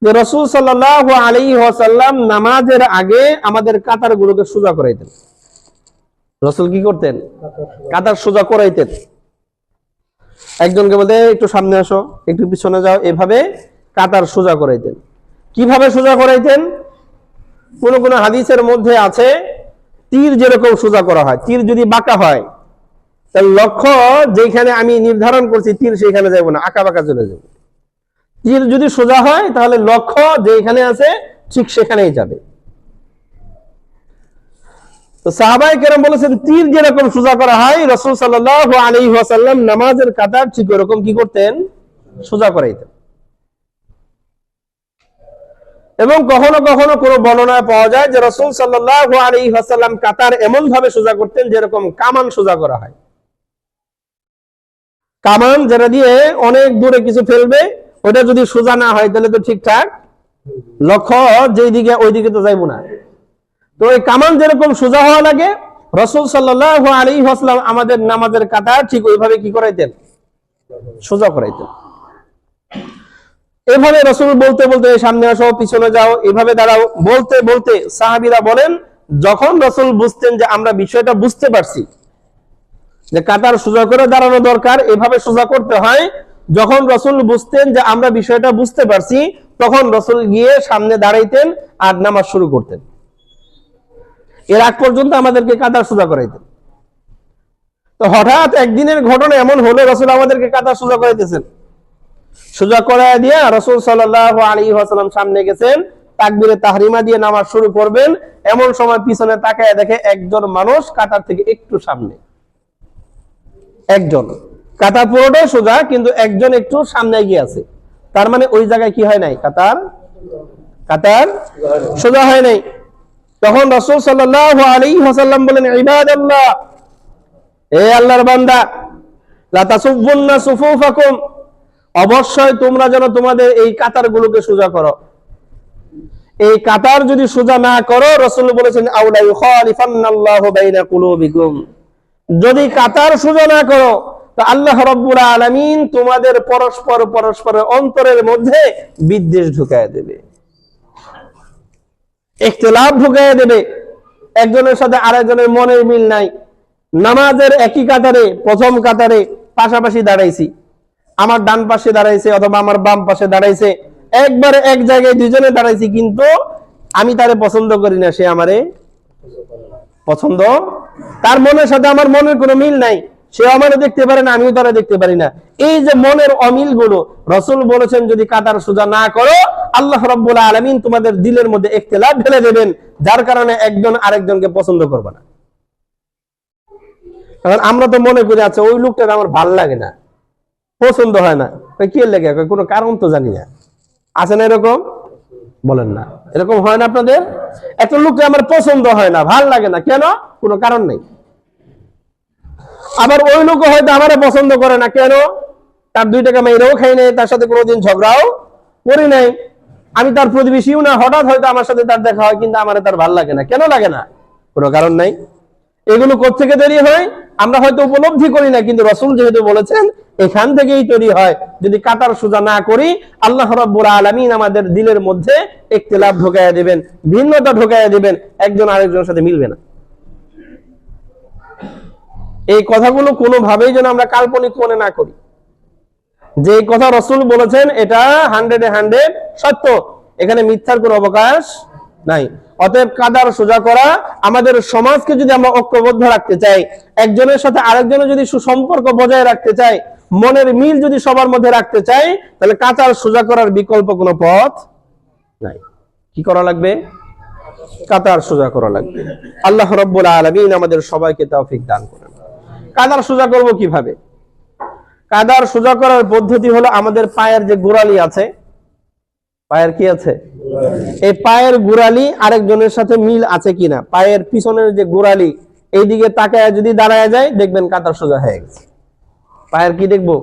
যে রাসূল সাল্লাল্লাহু আলাইহি ওয়াসাল্লাম নামাজের আগে আমাদের কাতারগুলোকে সোজা করাইতেন। রাসূল কি করতেন? কাতার সোজা করাইতেন। একজনকে বলতে একটু সামনে আসো, একটু পিছনে যাও, এভাবে কাতার সোজা করাইতেন। কিভাবে সোজা করাইতেন? কোন কোন হাদিসের মধ্যে আছে তীর যেরকম সোজা করা হয়, তীর যদি বাঁকা হয় তাহলে লক্ষ্য যেখানে আমি নির্ধারণ করছি তীর সেখানে যাব না, আঁকা বাঁকা চলে যাবে। তীর যদি সোজা হয় তাহলে লক্ষ্য যেখানে আছে ঠিক সেখানেই যাবে। তো সাহাবায়ে কেরাম বলেছেন তীর যেরকম সোজা করা হয় রাসূল সাল্লাল্লাহু আলাইহি ওয়াসাল্লাম নামাজের কাতার ঠিক এরকম কি করতেন? সোজা করাইতেন। এবং কখনো কখনো কোন বর্ণনায় পাওয়া যায় যে রাসূল সাল্লাল্লাহু আলাইহি ওয়াসাল্লাম কাতার এমন ভাবে সোজা করতেন যেরকম কামান সোজা করা হয়। কামান যেটা দিয়ে অনেক দূরে কিছু ফেলবে, ওটা যদি সোজা না হয় তাহলে তো ঠিকঠাক লক্ষ্য যেই দিকে ওই দিকে তো যাইবো না। তো এই কামান যেরকম সোজা হওয়া লাগে রাসূল সাল্লাল্লাহু আলাইহি ওয়াসাল্লাম আমাদের নামাজের কাতার ঠিক ওইভাবে কি করাইতেন? সোজা করাইতেন। এভাবে রাসূল বলতে বলতে সামনে আসো, পিছনে যাও, এভাবে দাঁড়াও, বলতে বলতে সাহাবীরা বলেন যখন রাসূল বুঝতেন যে আমরা বিষয়টা বুঝতে পারছি যে কাতার সোজা করে দাঁড়ানো দরকার, এভাবে সোজা করতে হয়, যখন রাসূল বুঝতেন যে আমরা বিষয়টা বুঝতে পারছি তখন রাসূল গিয়ে সামনে দাঁড়াইতেন আর নামাজ শুরু করতেন। এর আগ পর্যন্ত আমাদেরকে কাতার সোজা করাইতেন। তো হঠাৎ একদিনের ঘটনা এমন হলো রাসূল আমাদেরকে কাতার সোজা করাইতেছেন। সোজা করায় দিয়ে রাসূল সাল্লাল্লাহু আলাইহি ওয়াসাল্লাম সামনে গেছেন, তাকবীরে তাহরিমা দিয়ে নামাজ শুরু করবেন, এমন সময় পিছনে তাকায় দেখে একজন মানুষ কাতার থেকে একটু সামনে। একজন, কাতার পুরোটাই সোজা কিন্তু একজন একটু সামনে গিয়ে আছে, তার মানে ওই জায়গায় কি হয় নাই? কাতার সোজা হয় নাই। তখন রাসূল সাল্লাল্লাহু আলাইহি ওয়াসাল্লাম বলেন ইবাদাল্লাহ, হে আল্লাহর বান্দা, লা তাসুফুন্না সুফুফাকুম অবশ্যই তোমরা যেন তোমাদের এই কাতারগুলোকে সোজা করো। এই কাতার যদি সোজা না করো, রাসূল বলেছেন আউলা ইউখালিফান্নাল্লাহু বাইনা কুলুবিকুম, যদি কাতার সোজা না করো তো আল্লাহ রাব্বুল আলামিন তোমাদের পরস্পরের অন্তরের মধ্যে বিদ্বেষ ঢুকায় দেবে, ইখতিলাফ ঢুকায় দেবে। একজনের সাথে আরেকজনের মনের মিল নাই। নামাজের একই কাতারে, প্রথম কাতারে পাশাপাশি দাঁড়াইছি, আমার ডান পাশে দাঁড়াইছে অথবা আমার বাম পাশে দাঁড়াইছে, একবারে এক জায়গায় দুজনে দাঁড়াইছি, কিন্তু আমি তারে পছন্দ করি না, সে আমারে পছন্দ, তার মনের সাথে আমার মনের কোনো মিল নাই, সে আমারে দেখতে পারে না, আমিও তারা দেখতে পারি না। এই যে মনের অমিল গুলো, রাসূল বলেছেন যদি কাতার সোজা না করো, আল্লাহ রাব্বুল আলামিন তোমাদের দিলের মধ্যে ইখতিলাফ ঢেলে দেবেন, যার কারণে একজন আরেকজনকে পছন্দ করবে না। কারণ আমরা তো মনে করি আচ্ছা ওই লোকটা আমার ভালো লাগে না, পছন্দ হয় না, কি লেগে, কোনো কারণ তো জানি না। আছে না এরকম? বলেন না, এরকম হয় না আপনাদের? একটা লোককে আমার পছন্দ হয় না, ভাল লাগে না, কেন? কোনো কারণ নেই। আবার ওই লোক হয়তো আমারে পছন্দ করে না, কেন? তার 2 টাকা মেয়েরাও খাই নাই, তার সাথে কোনোদিন ঝগড়াও করি নাই, আমি তার প্রতিবেশীও না, হঠাৎ হয়তো আমার সাথে তার দেখা হয়, কিন্তু আমারে তার ভাল লাগে না, কেন লাগে না? কোনো কারণ নাই। এগুলো কোত্থেকে তৈরি হয় আমরা হয়তো উপলব্ধি করি না, কিন্তু রাসূল যেহেতু বলেছেন এখান থেকেই তৈরি হয়। যদি কাতার সোজা না করি, আল্লাহ রাব্বুল আলামিন আমাদের দিলের মধ্যে ইখতিলাফ ঢোকায়া দিবেন, ভিন্নতা ঢোকায়া দিবেন, একজন আরেকজনের সাথে মিলবে না। এই কথাগুলো কোনোভাবেই যেন আমরা কাল্পনিক মনে না করি। যে কথা রাসূল বলেছেন এটা 100 সত্য, এখানে মিথ্যার কোনো অবকাশ নাই। অতএব কাতার সোজা করা, আমাদের সমাজকে যদি আমরা ঐক্যবদ্ধ রাখতে চাই, একজনের সাথে আরেকজনের যদি সুসম্পর্ক বজায় রাখতে চাই, মনের মিল যদি সবার মধ্যে রাখতে চাই, তাহলে কাতার সোজা করার বিকল্প কোনো পথ নাই। কি করা লাগবে? কাতার সোজা করা লাগবে। আল্লাহ রাব্বুল আলামিন আমাদের সবাইকে তৌফিক দান করেন। কাতার সোজা করব কিভাবে? কাতার সোজা করার পদ্ধতি হলো আমাদের পায়ের যে গোড়ালি আছে, পায়ের কি আছে, এই পায়ের গোড়ালি আরেকজনের সাথে মিল আছে কিনা, পায়ের পিছনের যে গোড়ালি এইদিকে তাকায় যদি দাঁড়ায় যায়, দেখবেন কাতার সোজা হয়ে গেছে। পায়ের কি দেখবো?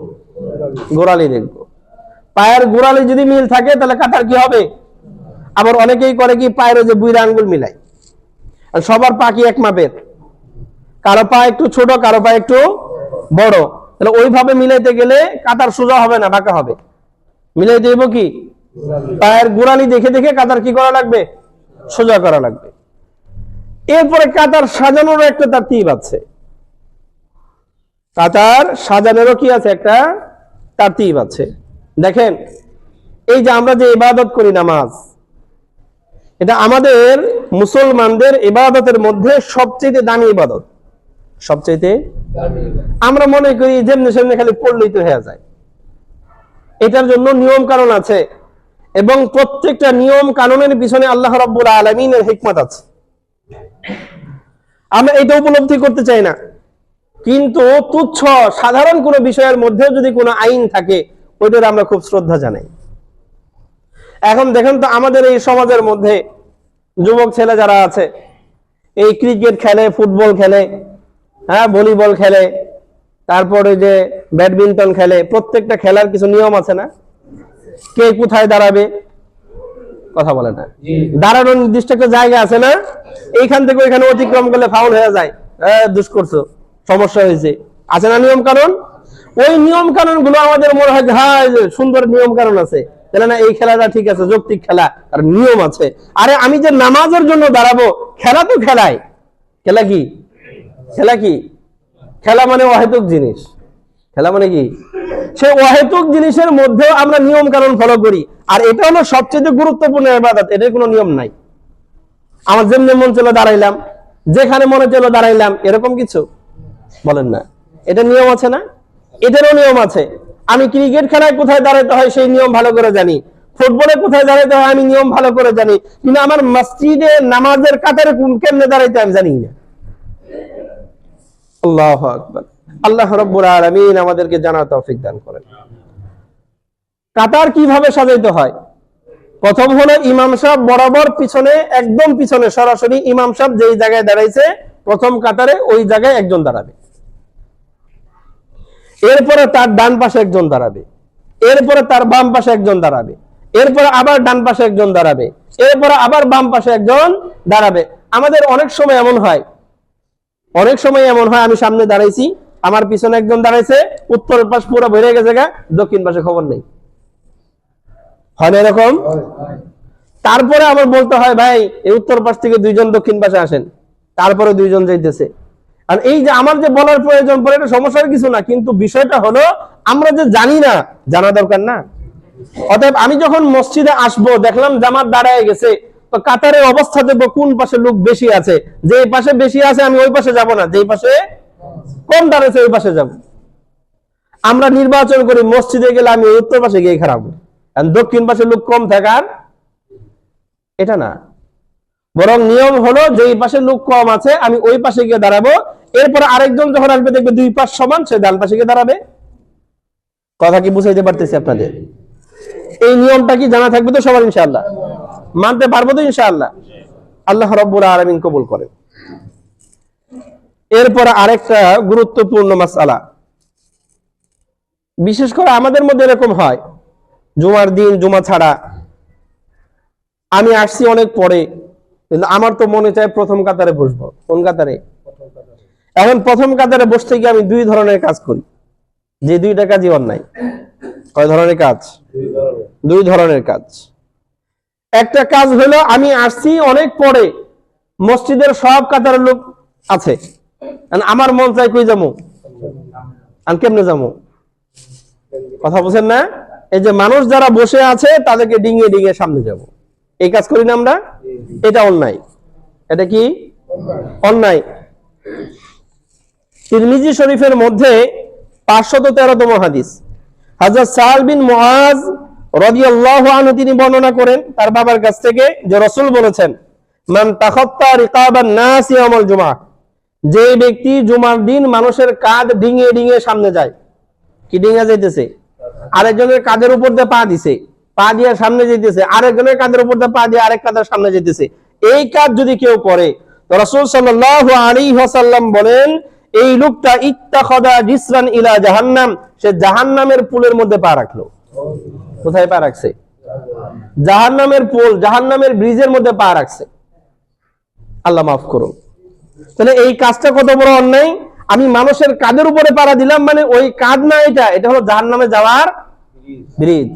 গোড়ালি দেখবো। পায়ের গোড়ালি যদি মিল থাকে তাহলে কাতার কি হবে? আবার অনেকেই করে কি, পায়ের যে 2 আঙ্গুল মিলাই, আর সবার পা কি এক মাপের, কারো পা একটু ছোট কারো পা একটু বড়, তাহলে ওইভাবে মিলাইতে গেলে কাতার সোজা হবে না, বাঁকা হবে। মিলাই দেব কি, পায়ের গোড়ালি দেখে দেখে কাতার কি করা লাগবে? সোজা করা লাগবে। এরপরে কাতার সাজানোর একটা তারতিব আছে, কাতার সাজানোরও কি আছে, একটা তারতিব আছে। দেখেন, এই যে আমরা যে ইবাদত করি নামাজ, এটা আমাদের মুসলমানদের ইবাদতের মধ্যে সবচেয়ে দামি ইবাদত। সবচেয়ে আমরা মনে করি যেমনি সেমনি খালি পড়লেই তো হয়ে যায়। এটার জন্য নিয়ম কানুন আছে, এবং প্রত্যেকটা নিয়ম কানুনের পিছনে আল্লাহ রাব্বুল আলামিনের হিকমত আছে। আমরা এটা উপলব্ধি করতে চাই না, কিন্তু তুচ্ছ সাধারণ কোনো বিষয়ের মধ্যে যদি কোনো আইন থাকে, ওইটার আমরা খুব শ্রদ্ধা জানাই। এখন দেখেন তো, আমাদের এই সমাজের মধ্যে যুবক ছেলে যারা আছে, এই ক্রিকেট খেলে, ফুটবল খেলে, হ্যাঁ ভলিবল খেলে, তারপরে যে ব্যাডমিন্টন খেলে, প্রত্যেকটা খেলার কিছু নিয়ম আছে না? কে কোথায় দাঁড়াবে, কথা বলে না, দাঁড়ানোর নির্দিষ্ট একটা জায়গা আছে না? এইখান থেকে ওইখানে অতিক্রম করলে ফাউল হয়ে যায়, দুষ করছো, সমস্যা হয়েছে, আছে না নিয়ম কানুন? ওই নিয়ম কানুন গুলো আমাদের মনে হয় হ্যাঁ সুন্দর নিয়ম কানুন আছে, তাহলে না এই খেলাটা ঠিক আছে, যৌক্তিক খেলা, আর নিয়ম আছে। আরে আমি যে নামাজের জন্য দাঁড়াবো, খেলা তো খেলাই, খেলা কি, খেলা কি, খেলা মানে অহেতুক জিনিস। খেলা মানে কি? সেই অহেতুক জিনিসের মধ্যেও আমরা নিয়ম কানুন ফলো করি, আর এটা হলো সবচেয়ে গুরুত্বপূর্ণ ইবাদত। এটার কোনো নিয়ম নাই। আমার যেমনি মন চলো দাঁড়াইলাম, যেখানে মনে চলো দাঁড়াইলাম, এরকম কিছু বলেন না। এটা নিয়ম আছে না? এটারও নিয়ম আছে। আমি ক্রিকেট খেলায় কোথায় দাঁড়াতে হয় সেই নিয়ম ভালো করে জানি, ফুটবলে কোথায় দাঁড়াতে হয় আমি নিয়ম ভালো করে জানি, কিন্তু আমার মসজিদে নামাজের কাতারে কেমনে দাঁড়াইতে আমি জানি না। আল্লাহু আকবার। আল্লাহ রাব্বুল আলামিন আমাদেরকে জানার তৌফিক দান করেন। কাতার কিভাবে সাজাইতে হয়? প্রথম হলো ইমাম সাহেব বরাবর পিছনে, একদম পিছনে সরাসরি ইমাম সাহেব যেই জায়গায় দাঁড়াইছে প্রথম কাতারে, ওই জায়গায় একজন দাঁড়াবে। এরপরে তার ডান পাশে একজন দাঁড়াবে, এরপরে তার বাম পাশে একজন দাঁড়াবে, এরপরে আবার ডান পাশে একজন দাঁড়াবে, এরপরে আবার বাম পাশে একজন দাঁড়াবে। আমাদের অনেক সময় এমন হয়, আমি সামনে দাঁড়াইছি, আমার পিছনে একজন দাঁড়াইছে, উত্তর পাশ পুরো ভরে গেছে, দক্ষিণ পাশে খবর নেই, হয় না এরকম? তারপরে আমার বলতে হয়, ভাই এই উত্তর পাশ থেকে দুইজন দক্ষিণ পাশে আসেন, তারপরে দুইজন যাইতেছে। আর এই যে আমার যে বলার প্রয়োজন পড়ে, এটা সমস্যার কিছু না, কিন্তু বিষয়টা হলো আমরা যে জানি না, জানা দরকার না। অতএব আমি যখন মসজিদে আসবো, দেখলাম জামাত দাঁড়ায় গেছে, তো কাতারের অবস্থা দেখবো কোন পাশে লোক বেশি আছে। যে পাশে বেশি আছে আমি ওই পাশে যাব না, যেই পাশে কম দাঁড়াচ্ছে ওই পাশে যাব। আমরা নির্বাচন করি মসজিদে গেলে আমি ওই উত্তর পাশে গিয়ে খারাপ, দক্ষিণ পাশে লোক কম থাকার এটা না, বরং নিয়ম হলো যেই পাশে লোক কম আছে আমি ওই পাশে গিয়ে দাঁড়াবো। এরপর আরেকজন যখন আসবে দেখবে দুই পাশ সমান, সে ডান পাশে গিয়ে দাঁড়াবে। কথা কি বুঝাইতে পারতেছি আপনাদের? এই নিয়মটা কি জানা থাকবে তো সবার? ইনশাআল্লাহ মানতে পারবো তো ইনশাআল্লাহ? আল্লাহ রাব্বুল আলামিন কবুল করেন। এরপর আরেকটা গুরুত্বপূর্ণ মাসআলা, বিশেষ করে আমাদের মধ্যে এরকম হয়, জুমার দিন জুমা ছাড়া আমি আসছি অনেক পরে, কিন্তু আমার তো মনে চায় প্রথম কাতারে বসবো। কোন কাতারে? এখন প্রথম কাতারে বসতে গিয়ে আমি দুই ধরনের কাজ করি, যে দুইটা কাজই অন্যায়। কয় ধরনের কাজ? দুই ধরনের কাজ। একটা কাজ হলো আমি আসছি অনেক পরে, মসজিদের সব কাতারের লোক আছে, আমার মন চাই কই যাবো, আমি কেমনে যাবো? কথা বলছেন না? এই যে মানুষ যারা বসে আছে তাদেরকে ডিঙিয়ে ডিঙিয়ে সামনে যাব, এই কাজ করি না আমরা? এটা অন্যায়। এটা কি অন্যায়? তিরমিজি শরীফের মধ্যে 513তম হাদিস, হযরত সাল বিন মুআজ রাদিয়াল্লাহু আনহু তিনি বর্ণনা করেন তার বাবার কাছ থেকে যে রাসূল বলেছেন, মান তাখাত্তা রিকাবান নাস ইয়াউমুল জুমআহ, যে ব্যক্তি জুমার দিন মানুষের কাঁধ ডিঙিয়ে ডিঙিয়ে সামনে যায়। কি ডিঙিয়ে যাইতেছে? আরেকজনের কাঁধের উপর দিয়ে পা দিছে, পা দিয়ে সামনে যেতেছে, আরেকজনের কাঁধের উপর দিয়ে পা দিয়ে আরেক কাঁধের সামনে যেতেছে। এই কাজ যদি কেউ করে, তো রাসূল সাল্লাল্লাহু আলাইহি ওয়াসাল্লাম বলেন, এই লোকটা ইত্তাখাযা জিসরান ইলা জাহান্নাম, সে জাহান্নামের পুলের মধ্যে পা রাখলো। কোথায় পা রাখছে? জাহান্নামের পুল, জাহান্নামের ব্রিজের মধ্যে পা রাখছে। আল্লাহ মাফ করুন। তাহলে এই কাজটা কত বড় অন্যায়! আমি মানুষের কাঁধের উপরে পাড়া দিলাম, মানে ওই কাঁধ না, এটা হলো জাহান্নামে যাওয়ার ব্রিজ।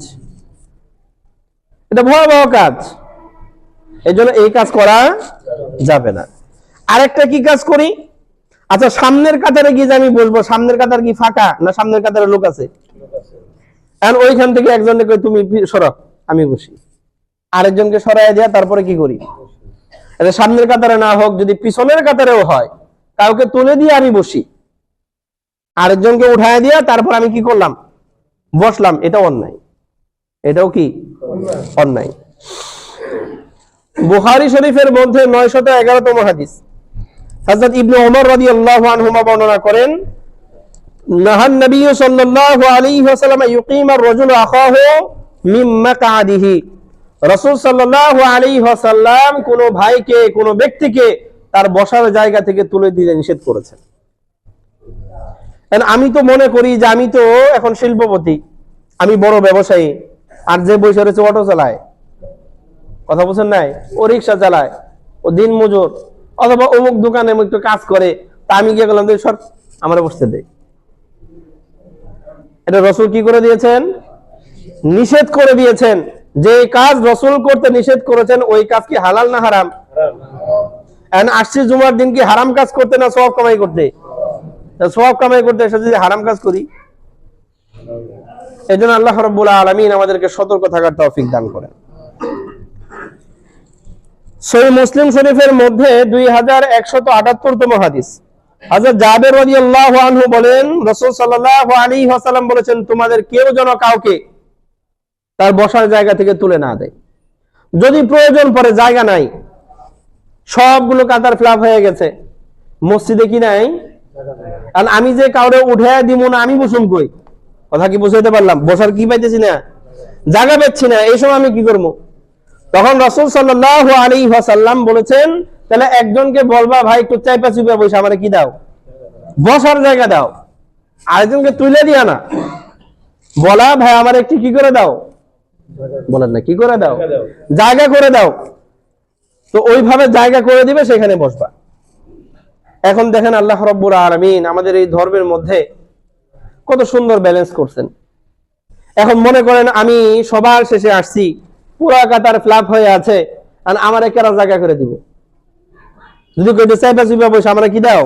এটা ভয়াবহ কাজ, এই জন্য এই কাজ করা যাবে না। আরেকটা কি কাজ করি? আচ্ছা, সামনের কাতারে গিয়ে আমি বলবো, সামনের কাতার কি ফাঁকা না সামনের কাতারে লোক আছে? এখন ওইখান থেকে একজনকে কই তুমি সরো, আমি বসি। আরেকজনকে সরাইয়া দেয়া তারপরে কি করি? এটা সামনের কাতারে না হোক, যদি পিছনের কাতারেও হয়, কাউকে তুলে দিয়ে আমি বসি, আরেকজনকে উঠায় দিয়া তারপর আমি কি করলাম? বসলাম। এটা অন্যায়, এটাও কি অন্যায়। বুখারী শরীফের মধ্যে 911তম হাদিস, হযরত ইবনে ওমর রাদিয়াল্লাহু আনহুমা বর্ণনা করেন, নাহান নবী সাল্লাল্লাহু আলাইহি ওয়াসাল্লাম ইউকিমার রাজুলু আখাহু মিন মাকআদিহি, রাসূল সাল্লাল্লাহু আলাইহি ওয়াসাল্লাম কোন ভাইকে, কোন ব্যক্তিকে তার বসার জায়গা থেকে তুলে দিতে নিষেধ করেছেন। আমি তো মনে করি যে আমি তো এখন শিল্পপতি, আমি বড় ব্যবসায়ী, আর যে বসে রয়েছে অটো চালায়, কথা বলছেন নাই, ও রিক্সা চালায়, ও দিন মজুর, অথবা অমুক দোকানে একটু কাজ করে, তা আমি গিয়ে গেলাম সর আমার বসতে দে। এটা রাসূল কি করে দিয়েছেন? নিষেধ করে দিয়েছেন। যে কাজ রাসূল করতে নিষেধ করেছেন, ওই কাজ কি হালাল না হারাম? আসছি জুমার দিন কি হারাম কাজ করতে না সওয়াব কামাই করতে? সওয়াব কামাই করতে এসে যদি হারাম কাজ করি, এজন্য আল্লাহ রাব্বুল আলামিন আমাদেরকে সতর্ক থাকার তৌফিক দান করেন। সহিহ মুসলিম শরীফের মধ্যে 2178তম হাদিস, হযরত জাবের রাদিয়াল্লাহু আনহু বলেন, রাসূল সাল্লাল্লাহু আলাইহি ওয়াসাল্লাম বলেছেন, তোমাদের কেউ যেন কাউকে তার বসার জায়গা থেকে তুলে না দেয়। যদি প্রয়োজন পড়ে, জায়গা নাই, সবগুলো কাতার ফ্লাপ হয়ে গেছে, মসজিদে কি নাই, আর আমি যে কাউরে উঠে দিব না, আমি বসুন কই? কথা কি বুঝাইতে পারলাম? বসার কি পাইতেছি না, জায়গা পাচ্ছি না, এই সময় আমি কি করবো? তখন রাসূল সাল্লাল্লাহু আলাইহি ওয়াসাল্লাম বলেছেন, তাহলে একজনকে বলবা, ভাই একটু চাইপা চুপা বসে আমারে কি দাও, বসার জায়গা দাও, আরেকজনকে তুলে দিয়া না। বলা ভাই আমার একটু কি করে দাও, বলেন না কি করে দাও, জায়গা করে দাও। তো ওইভাবে জায়গা করে দিবে, সেখানে বসবা। এখন দেখেন আল্লাহ রাব্বুল আলামিন আমাদের এই ধর্মের মধ্যে কত সুন্দর ব্যালেন্স করছেন। এখন মনে করেন আমি সবার শেষে আসছি, পুরা কাতার ফ্ল্যাপ হয়ে আছে, আর আমার কেরা জায়গা করে দিব? যদি কইতে চাইবা চুপা বসে আমরা কি দাও,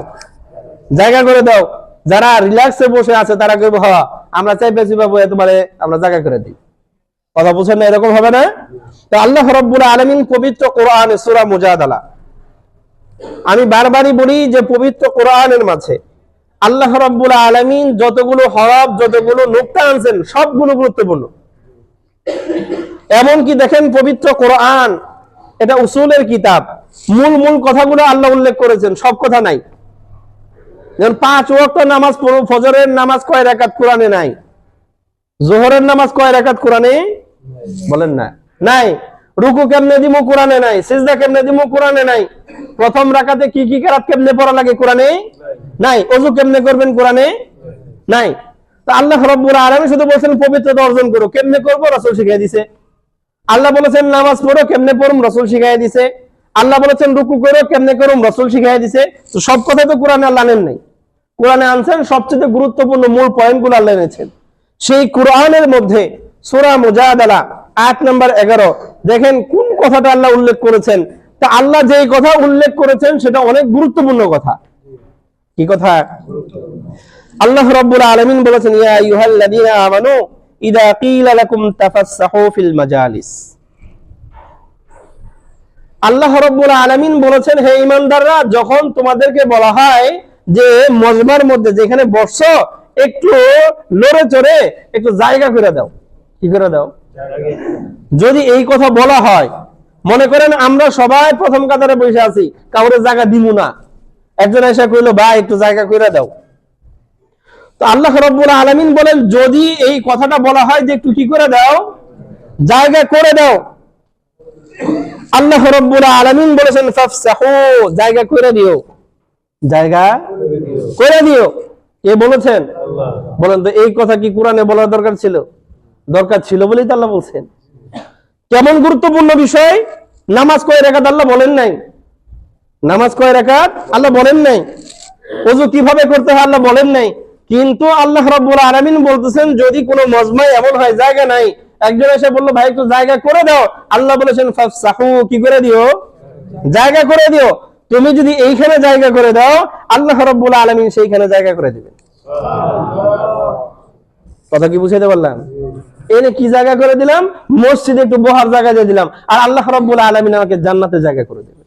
জায়গা করে দাও। যারা রিল্যাক্সে বসে আছে তারা কইব হ্যাঁ আমরা চাইবা চুপা বসে তোমারে আমরা জায়গা করে দিই। কথা বুঝছেন না? এরকম হবে না। তো আল্লাহ রাব্বুল আলামিন পবিত্র কোরআনে সূরা মুজাদালা, আমি বারবারই বলি যে পবিত্র কোরআনের মাঝে আল্লাহ রাব্বুল আলামিন যতগুলো হরফ, যতগুলো নুকতা আনছেন সবগুলো গুরুত্বপূর্ণ। এমনকি দেখেন পবিত্র কোরআন এটা উসুলের কিতাব, মূল মূল কথাগুলো আল্লাহ উল্লেখ করেছেন, সব কথা নাই। যেমন 5 ওয়াক্ত নামাজ পড়ো, ফজরের নামাজ কয় রাকাত কোরআনে নাই, জোহরের নামাজ কয় রাকাত কোরআনে বলেন না নাই, রুকু কেমনে দিমু কোরআনে নাই, সিজদা কেমনে দিমু কোরআনে নাই, প্রথম রাকাতে কি কি কিরাত কেমনে পড়া লাগে কোরআনে নাই, ওযু কেমনে করবেন কোরআনে নাই। তো আল্লাহ রাব্বুল আলামিন শুধু বলেছেন পবিত্রতা অর্জন করো, কেমনে করব রাসূল শিখিয়ে দিয়েছে। আল্লাহ বলেছেন নামাজ পড়ো, কেমনে পড়ুম রাসূল শিখিয়ে দিয়েছে। আল্লাহ বলেছেন রুকু করো, কেমনে করুম রাসূল শিখিয়ে দিয়েছে। তো সব কথা তো কোরআনে আল্লাহ আনেন নাই, কোরআনে আনছেন সবচেয়ে গুরুত্বপূর্ণ মূল পয়েন্টগুলো আল্লাহ এনেছেন। সেই কোরআনের মধ্যে সূরা মুজাদালা আয়াত নাম্বার 11 দেখেন কোন কথাটা আল্লাহ উল্লেখ করেছেন। তা আল্লাহ যেই কথা উল্লেখ করেছেন সেটা অনেক গুরুত্বপূর্ণ কথা। কি কথা? আল্লাহ রাব্বুল আলামিন বলেছেন ইয়া আইয়ুহাল্লাযীনা আমানু ইযা কিলা লাকুম তাফাসসাহু ফিল মাজালিস। আল্লাহ রাব্বুল আলামিন বলেছেন হে ঈমানদাররা, যখন তোমাদেরকে বলা হয় যে মজমার মধ্যে যেখানে বসছো একটু লড়ে চড়ে একটু জায়গা করে দাও। কি করে দাও? যদি এই কথা বলা হয়, মনে করেন আমরা সবাই প্রথম কাতারে বসে আছি, কাউরে জায়গা দিমু না, একজন এসে কইলো ভাই একটু জায়গা করে দাও। তো আল্লাহ রাব্বুল আলামিন বলেন যদি এই কথাটা বলা হয় যে একটু কি করে দাও, জায়গা করে দাও, আল্লাহ রাব্বুল আলামিন বলেছেন ফাফসাহু, জায়গা করে দিও, জায়গা করে দিও। কে বলেছেন? আল্লাহ। বলেন তো এই কথা কি কোরআনে বলার দরকার ছিল? দরকার ছিল বলেই তো আল্লাহ বলছেন। কেমন গুরুত্বপূর্ণ বিষয়। নামাজ কয় রাকাত আল্লাহ বলেন নাই, নামাজ কয় রাকাত আল্লাহ বলেন নাই, ওযু কিভাবে করতে হয় আল্লাহ বলেন নাই, কিন্তু আল্লাহ রাব্বুল আলামিন বলতেছেন যদি কোনো মজমায় এমন হয় জায়গা নাই, একজন এসে বলল ভাই একটু জায়গা করে দাও, আল্লাহ বলেছেন ফাফসাহু, কি করে দিও, জায়গা করে দিও। তুমি যদি এইখানে জায়গা করে দাও আল্লাহ রাব্বুল আলামিন সেইখানে জায়গা করে দিবেন। কথা কি বুঝাইতে পারলাম? এনে কি জায়গা করে দিলাম, মসজিদে একটু বহার জায়গা দিয়ে দিলাম, আর আল্লাহ রাব্বুল আলামিন আমাকে জান্নাতে জায়গা করে দিবেন।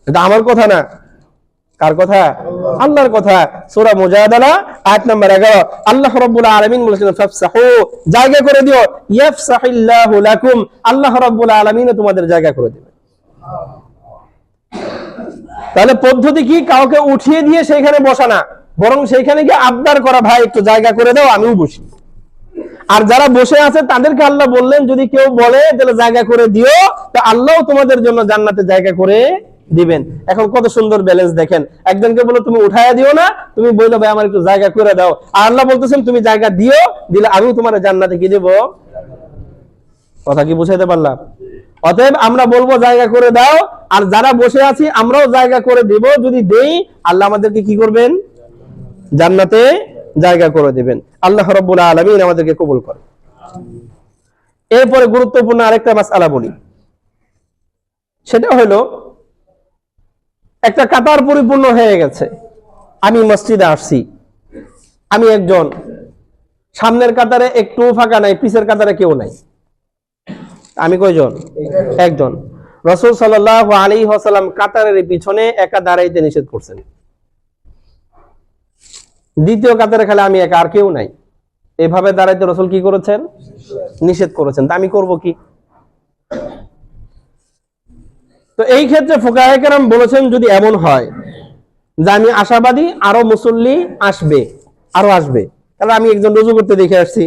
এটা আমার কথা না, কার কথা? আল্লাহর কথা। সূরা মুজাদালা আয়াত নাম্বার 11 আল্লাহ রাব্বুল আলামিন বলেছেন ফাফসাহু, জায়গা করে দিও, ইয়াফসাহিল্লাহু লাকুম, আল্লাহ রাব্বুল আলামিন তোমাদের জায়গা করে দিবেন। তাহলে পদ্ধতি কি? কাউকে উঠিয়ে দিয়ে সেইখানে বসা না, বরং সেইখানে গিয়ে আবদার করা, ভাই একটু জায়গা করে দাও আমিও বসি। আর যারা বসে আছে তাদেরকে আল্লাহ বললেন যদি কেউ বলে তাহলে জায়গা করে দিও, তো আল্লাহও তোমাদের জন্য জান্নাতে জায়গা করে দিবেন। এখন কত সুন্দর ব্যালেন্স দেখেন। একজনকে বলো তুমি উঠায়া দিও না, তুমি বললো ভাই আমার একটু জায়গা করে দাও, আর আল্লাহ বলতেছেন তুমি জায়গা দিও, দিলে আমিও তোমার জান্নাতে কি দেব। কথা কি বুঝাইতে পারলাম? অতএব আমরা বলবো জায়গা করে দাও, আর যারা বসে আছি আমরাও জায়গা করে দেব। যদি দেই আল্লাহ আমাদেরকে কি করবেন, জান্নাতে জায়গা করে দিবেন। আল্লাহ রাব্বুল আলামিন আমাদেরকে কবুল করেন। এরপরে গুরুত্বপূর্ণ আরেকটা মাসআলা বলি, সেটা হলো একটা কাতার পরিপূর্ণ হয়ে গেছে, আমি মসজিদে আসছি, আমি একজন, সামনের কাতারে একটু ফাঁকা নাই, পিছের কাতারে কেউ নাই, আমি কয়জন? একজন। রাসূল সাল্লাল্লাহু আলাইহি ওয়াসাল্লাম কাতারের পিছনে একা দাঁড়াইতে নিষেধ করছেন। দ্বিতীয় কাতারে খালি আমি একা, আর কেউ নাই, এভাবে দাঁড়াইতে রাসূল কি করেছেন? নিষেধ করেছেন। তা আমি করব কি? তো এই ক্ষেত্রে ফুকাহায়ে কেরাম বলেছেন যদি এমন হয় যে আমি আশাবাদী আরো মুসল্লি আসবে, আরো আসবে, তাহলে আমি একজন রুজু করতে দেখে আসছি,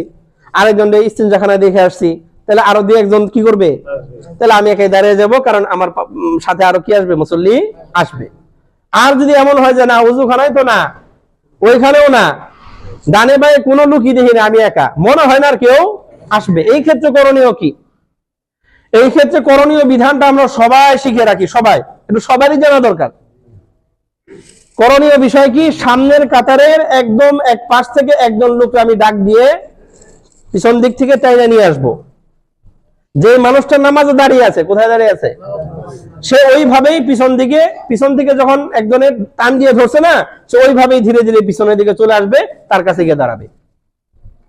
আরেকজন ইস্তিনজাখানায় দেখে আসছি, তাহলে আরো দুই একজন কি করবে, তাহলে আমি একাই দাঁড়িয়ে যাব, কারণ আমার সাথে আরো কি আসবে, মুসল্লি আসবে। আর যদি এমন হয় যে না উযুখানায় তো না, ওইখানেও না, ডানে বায়ে কোনো লোকই দেখি না, আমি একা, মনে হয় না আর কেউ আসবে। এই ক্ষেত্রে করণীয় কি? এই ক্ষেত্রে করণীয় বিধানটা আমরা সবাই শিখে রাখি, সবাই একটু সবারই জানা দরকার। করণীয় বিষয় কি? সামনের কাতারের একদম এক পাশ থেকে একজন লোককে আমি ডাক দিয়ে পিছন দিক থেকে টাইনা নিয়ে আসবো। যে মানুষটা নামাজে দাঁড়িয়ে আছে, কোথায় দাঁড়িয়ে আছে, সে ওইভাবেই পিছন দিকে যখন একজনের টান দিয়ে ধরছে না, সে ওইভাবেই ধীরে ধীরে পিছনের দিকে চলে আসবে, তার কাছে গিয়ে দাঁড়াবে।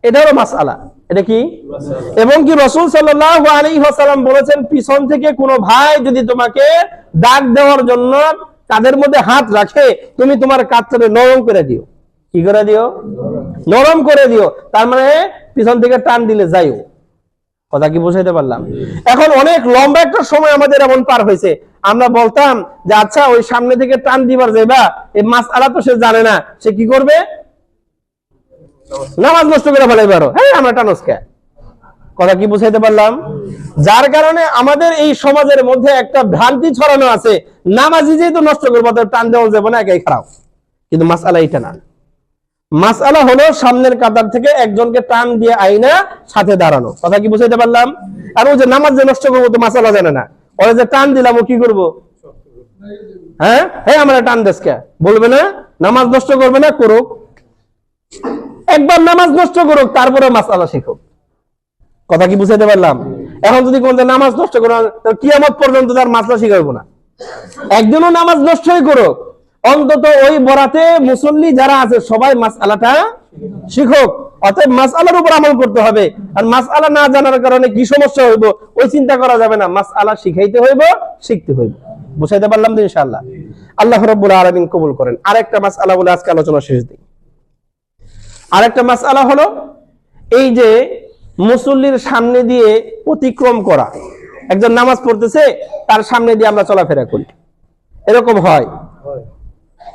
এটা হলো মাসআলা। এটা কি? এবং কি রাসূল সাল্লাল্লাহু আলাইহি ওয়াসাল্লাম বলেছেন, পিছন থেকে কোনো ভাই যদি তোমাকে ডাক দেওয়ার জন্য কাঁধের মধ্যে হাত রাখে, তুমি তোমার কাঁধটাকে নরম করে দিও। কি করে দিও? নরম করে দিও। তার মানে পিছন থেকে টান দিলে যাইও। কথা কি বুঝাইতে পারলাম? এখন অনেক লম্বা একটা সময় আমাদের এমন পার হয়েছে, আমরা বলতাম যে আচ্ছা ওই সামনে থেকে টান দিবার যাইবা, এই মাসআলা তো সে জানে না, সে কি করবে? নামাজ নষ্ট করে ফেলাইবার। হ্যাঁ, আমরা টানস কে? কথা কি বুঝাইতে পারলাম? যার কারণে আমাদের এই সমাজের মধ্যে একটা ভ্রান্তি ছড়ানো আছে, নামাজি যেহেতু নষ্ট করবো তো টান দেওয়া যাবে না, একাই খারাপ। কিন্তু মাসআলা এটা না। মাসআলা হলো সামনের কাতার থেকে একজনকে টান দিয়ে আইনা সাথে দাঁড়ানো। কথা কি বুঝাইতে পারলাম? আর ওই যে নামাজ যে নষ্ট করবো তো মাসআলা জানে না, ওরা যে টান দিলাম ও কি করবো? হ্যাঁ হ্যাঁ, আমরা টান দেশকে বলবে না, নামাজ নষ্ট করবে না, করুক। একবার নামাজ নষ্ট করুক, তারপরে মাসআলা শিখুক। কথা কি বুঝাইতে পারলাম? এখন যদি কোন নামাজ নষ্ট করে, কিয়ামত পর্যন্ত তার মাসআলা শিখাবো না। একদিনও নামাজ নষ্টই করুক, অন্তত ওই বরাতে মুসল্লি যারা আছে সবাই মাসআলাটা শিখুক। অতএব মাসআলার উপর আমল করতে হবে। আর মাসআলা না জানার কারণে কি সমস্যা হইব ওই চিন্তা করা যাবে না। মাসআলা শিখাইতে হইব, শিখতে হইব। বুঝাইতে পারলাম তো ইনশাআল্লাহ? আল্লাহ রাব্বুল আলামিন কবুল করেন। আরেকটা মাসআলা বলে আজকে আলোচনা শেষ দিই। আরেকটা মাসআলা হলো এই যে মুসল্লির সামনে দিয়ে অতিক্রম করা। একজন নামাজ পড়তেছে, তার সামনে দিয়ে আমরা চলাফেরা করি, এরকম হয়?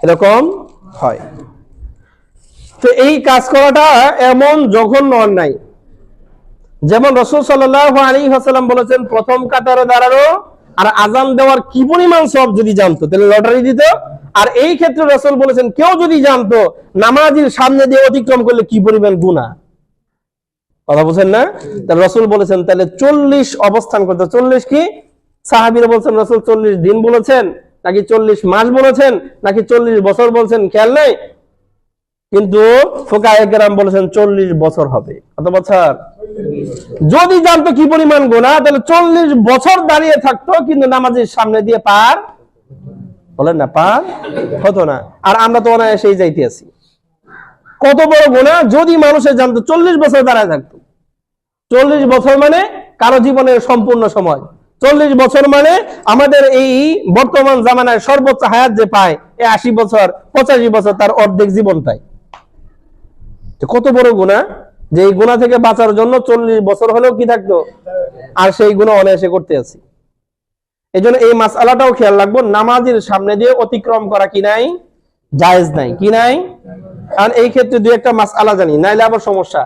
এরকম হয়। তো এই কাজ করাটা এমন জঘন্য অন্যায়। যেমন রাসূল সাল্লাল্লাহু আলাইহি ওয়াসাল্লাম বলেছেন, প্রথম কাতারে দাঁড়ানো আর আজান দেওয়ার কি পরিমাণ সওয়াব যদি জানতো তাহলে লটারি দিত। আর এই ক্ষেত্রে রাসূল বলেছেন, কেউ যদি জানতো নামাজীর সামনে দিয়ে অতিক্রম করলে কি পরিমাণ গুনাহ। কথা বুঝেন না? তাহলে রাসূল বলেছেন তাহলে 40 অবস্থান করতে। 40 কি? সাহাবীরা বলছেন রাসূল 40 দিন বলেছেন, নাকি 40 মাস বলেছেন, নাকি 40 বছর বলছেন, খেয়াল নাই। কিন্তু ফুকাহায়ে কেরাম বলেছেন 40 বছর হবে। কত বছর? যদি জানতো কি পরিমাণ গুনাহ, তাহলে 40 বছর দাঁড়িয়ে থাকতো, কিন্তু নামাজের সামনে দিয়ে পার বলেন না, পার হতো না। আর আমরা তো অনায়াসেই যাইতে আছি। কত বড় গুনাহ যদি মানুষে জানতো, 40 বছর দাঁড়ায় থাকতো। 40 বছর মানে কারো জীবনের সম্পূর্ণ সময়। 40 বছর মানে আমাদের এই বর্তমান জামানায় সর্বোচ্চ হায়াত যে পায়, 80 বছর 85 বছর, তার অর্ধেক জীবনটাই। কত বড় গুনাহ যে এই গুনাহ থেকে বাঁচার জন্য 40 বছর হলেও কি থাকতো, আর সেই গুনাহ অনায়াসে করতে আছি। এই জন্য এই মাসআলাটাও খেয়াল রাখবো, নামাজের সামনে দিয়ে অতিক্রম করা কি নাই, জায়েজ নাই। কি নাই? কারণ এই ক্ষেত্রে দুই একটা মাসআলা জানি, নাইলে আবার সমস্যা।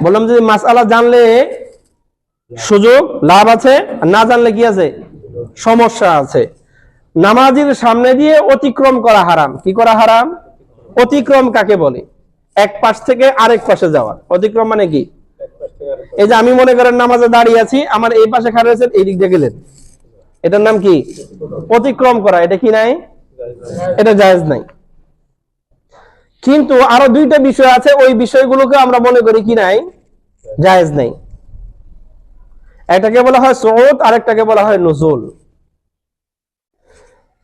বললাম যদি মাসআলা জানলে সুযোগ লাভ আছে, আর না জানলে কি আছে, সমস্যা আছে। নামাজের সামনে দিয়ে অতিক্রম করা হারাম। কি করা হারাম? অতিক্রম কাকে বলে? এক পাশ থেকে আরেক পাশে যাওয়া। অতিক্রম মানে কি? এই যে আমি মনে করেন নামাজে দাঁড়িয়ে আছি, আমার এই পাশে খাড়া আছেন, এই দিক দিয়ে গেলেন, এটার নাম কি? অতিক্রম করা। এটা কি নাই? এটা জায়েজ নাই। কিন্তু আরো দুইটা বিষয় আছে, ওই বিষয়গুলোকে আমরা মনে করি কি নাই, জায়েজ নাই। একটাকে বলা হয় সুউদ, আরেকটাকে বলা হয় নুজুল।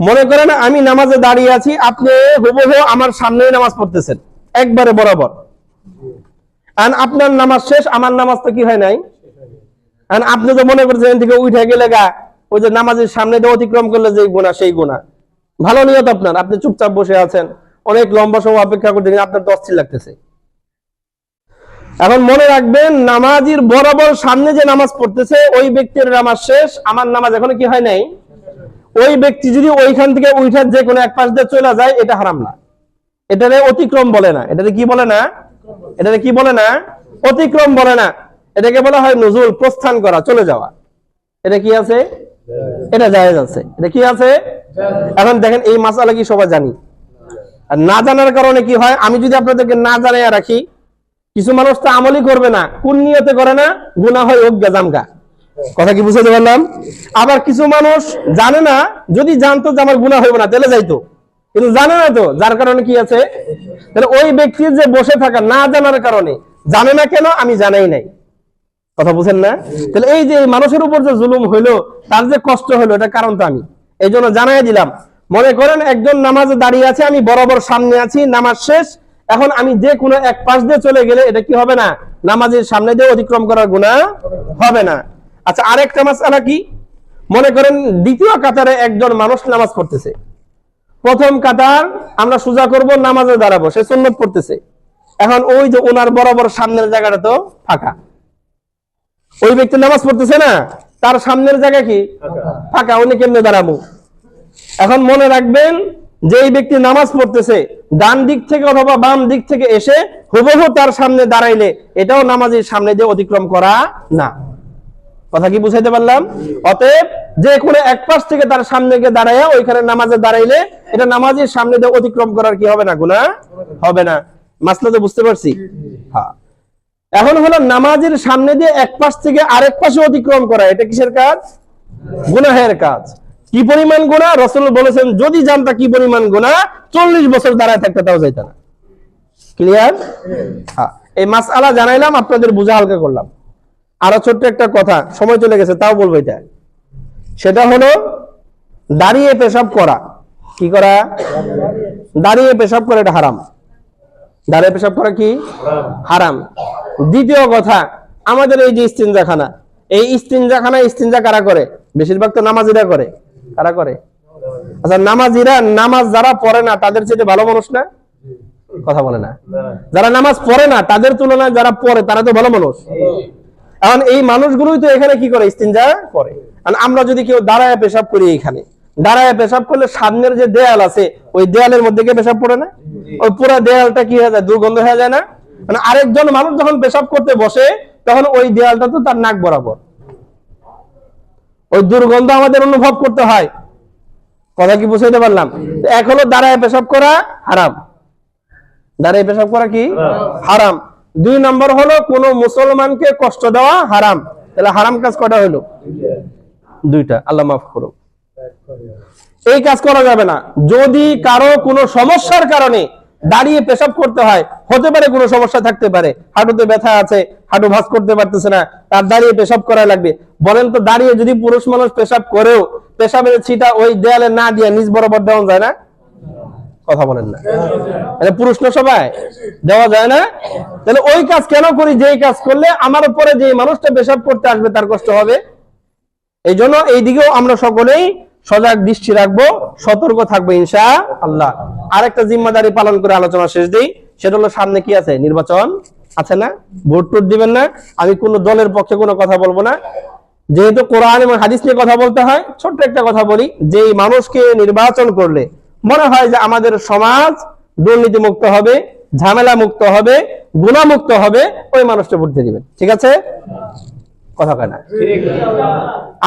মনে করেন আমি নামাজে দাঁড়িয়ে আছি, আপনি হুবহু আমার সামনে নামাজ পড়তেছেন, একবারে বরাবর। আর আপনার নামাজ শেষ, আমার নামাজ তো কি হয় নাই। আর আপনি তো মনে করছেন থেকে উঠে গেলে গা, ওই যে নামাজের সামনে দিয়ে অতিক্রম করলে যে গুনাহ, সেই গুনাহ। ভালো নিয়ত আপনার, আপনি চুপচাপ বসে আছেন, অনেক লম্বা সময় অপেক্ষা করতে, আপনার তো অস্থির লাগতেছে। এখন মনে রাখবেন, নামাজের বরাবর সামনে যে নামাজ পড়তেছে ওই ব্যক্তির নামাজ শেষ, আমার নামাজ এখনো কি হয় নাই। ওই ব্যক্তি যদি ওইখান থেকে উঠে যে কোনো এক পাশ দিয়ে চলে যায়, এটা হারাম না। এটারে অতিক্রম বলে না। এটারে কি বলে না? এটারে কি বলে না? অতিক্রম বলে না। এটাকে বলা হয় নুজুল, প্রস্থান করা, চলে যাওয়া। এটা কি আছে? এটা জায়েজ আছে। এটা কি আছে? এখন দেখেন এই মাসআলা কি সবাই জানি? আর না জানার কারণে কি হয়, আমি যদি আপনাদেরকে না জানাইয়া রাখি, কিছু মানুষ তো আমলই করবে না, কোন নিয়তে করে না, গুনাহ হয় অজ্ঞা জামগা। কথা কি বুঝতে পারলাম? আবার কিছু মানুষ জানে না, যদি জানতো যে আমার গুনাহ হইব না তাহলে যাইতো, কিন্তু জানে না তো, যার কারণে কি আছে, তাহলে ওই ব্যক্তির যে বসে থাকা না জানার কারণে, জানে না কেন, আমি জানাই নাই। কথা বুঝেন না? তাহলে এই যে মানুষের উপর যে জুলুম হইলো, তার যে কষ্ট হইলো, এটা কারণ তো আমি, এই জন্য জানাই দিলাম। মনে করেন একজন নামাজে দাঁড়িয়ে আছে, আমি বরাবর সামনে আছি, নামাজ শেষ, এখন আমি যে কোনো এক পাশ দিয়ে চলে গেলে এটা কি হবে না, নামাজের সামনে দিয়ে অতিক্রম করার গুনাহ হবে না। আচ্ছা, আরেকটা মাসআলা কি, মনে করেন দ্বিতীয় কাতারে একজন মানুষ নামাজ পড়তেছে, প্রথম কাতার আমরা সোজা করব, নামাজে দাঁড়াবো, সে সুন্নত পড়তেছে, এখন ওই যে ওনার বরাবর সামনের জায়গাটা তো ফাঁকা, ওই ব্যক্তি নামাজ পড়তেছে না, তার সামনের জায়গা কি ফাঁকা, উনি কেমনে দাঁড়াবো? এখন মনে রাখবেন যে এই ব্যক্তি নামাজ পড়তেছে, ডান দিক থেকে অথবা বাম দিক থেকে এসে হুবহু তার সামনে দাঁড়াইলে এটাও নামাজের সামনে দিয়ে অতিক্রম করা না। কথা কি বুঝাইতে পারলাম? অতএব যে কোনো এক পাশ থেকে তার সামনে গিয়ে দাঁড়াইয়া ওইখানে নামাজে দাঁড়াইলে এটা নামাজের সামনে দিয়ে অতিক্রম করার কি হবে না, গুনাহ হবে না। মাসলা তো বুঝতে পারছি? হ্যাঁ। এখন হলো নামাজের সামনে দিয়ে এক পাশ থেকে আরেক পাশে অতিক্রম করা, এটা কিসের কাজ? গুনাহের কাজ। কি পরিমাণ গুনাহ? রাসূল বলেছেন যদি জানতা কি পরিমাণ গুনাহ, 40 বছর দাঁড়ায় থাকতে তাও যাইতা না। ক্লিয়ার? হ্যাঁ, এই মাসআলা জানাইলাম, আপনাদের বোঝা হালকা করলাম। আরো ছোট্ট একটা কথা, সময় চলে গেছে তাও বলবো, এটা সেটা হলো দাঁড়িয়ে পেশাব করা। কি করা? দাঁড়িয়ে পেশাব করা, এটা হারাম। দাঁড়িয়ে পেশাব করা কি হারাম। দ্বিতীয় কথা, আমাদের এই যে ইস্তিনজাখানা, এই ইস্তিনজাখানা ইস্তিনজা কারা করে? বেশিরভাগ তো নামাজিরা করে। কারা করে? আচ্ছা, নামাজিরা, নামাজ যারা পড়ে না তাদের চেয়ে ভালো মানুষ না? কথা বলে না। যারা নামাজ পড়ে না তাদের তুলনায় যারা পড়ে তারা তো ভালো মানুষ। এখন এই মানুষগুলোই তো এখানে কি করে? ইস্তিনজা করে। আমরা যদি কেউ দাঁড়ায় পেশাব করি, এখানে দাঁড়ায় পেশাব করলে সামনের যে দেয়াল আছে ওই দেয়ালের মধ্যে গিয়ে পেশাব পড়ে না? ওই পুরো দেয়ালটা কি হয়ে যায়? দুর্গন্ধ হয়ে যায় না? মানে আরেকজন মানুষ যখন পেশাব করতে বসে তখন ওই দেয়ালটা তো তার নাক বরাবর, ওই দুর্গন্ধ আমাদের অনুভব করতে হয়। কথা কি বুঝাইতে পারলাম? এক হলো দাঁড়ায় পেশাব করা হারাম, দাঁড়ায় পেশাব করা কি হারাম। 2 নম্বর হলো কোন মুসলমানকে কষ্ট দেওয়া হারাম। তাহলে হারাম কাজ কটা হলো? 2টা। আল্লাহ মাফ করো। এই কাজ করা যাবে না। যদি কারো কোনো সমস্যার কারণে দাঁড়িয়ে পেশাব করতে হয়, হতে পারে কোনো সমস্যা থাকতে পারে, হাঁটুতে ব্যথা আছে, হাঁটু ভাঁজ করতে পারতেছে না, তার দাঁড়িয়ে পেশাব করা লাগবে। বলেন তো, দাঁড়িয়ে যদি পুরুষ মানুষ পেশাব করেও পেশাবের ছিটা ওই দেয়ালে না দিয়ে নিজ বরাবর দেওয়া যায় না? কথা বলেন না। পুরুষ না সবাই দেওয়া যায় না? তাহলে ওই কাজ কেন করি যেই কাজ করলে আমার উপরে যে মানুষটা পেশাব করতে আসবে তার কষ্ট হবে? এই জন্য এই দিকেও আমরা সকলেই সজাগ দৃষ্টি রাখবো, সতর্ক থাকবো ইনশাআল্লাহ। আরেকটা জিম্মাদারি পালন করে আলোচনা শেষ দেই, সেটা হলো সামনে কি আছে? নির্বাচন আছে না? ভোট টোট দিবেন না। আমি কোন দলের পক্ষে কোনো কথা বলবো না, যেহেতু কোরআন এবং হাদিস নিয়ে কথা বলতে হয়। ছোট্ট একটা কথা বলি, যে মানুষকে নির্বাচন করলে মনে হয় যে আমাদের সমাজ দুর্নীতি মুক্ত হবে, ঝামেলা মুক্ত হবে, গুনাহমুক্ত হবে, ওই মানুষটা ভোট দিয়ে দিবেন। ঠিক আছে? কথা কয় না?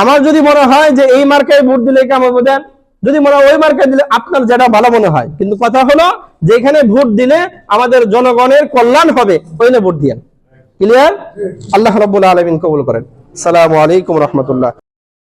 আমার যদি মনে হয় যে এই মার্কায় ভোট দিলে কেমন দেন, যদি মনে হয় ওই মার্কায় দিলে, আপনার যেটা ভালো মনে হয়, কিন্তু কথা হলো যেখানে ভোট দিলে আমাদের জনগণের কল্যাণ হবে ওইখানে ভোট দিয়েন। ক্লিয়ার? আল্লাহ রাব্বুল আলামিন কবুল করেন। আসসালামু আলাইকুম রাহমাতুল্লাহ।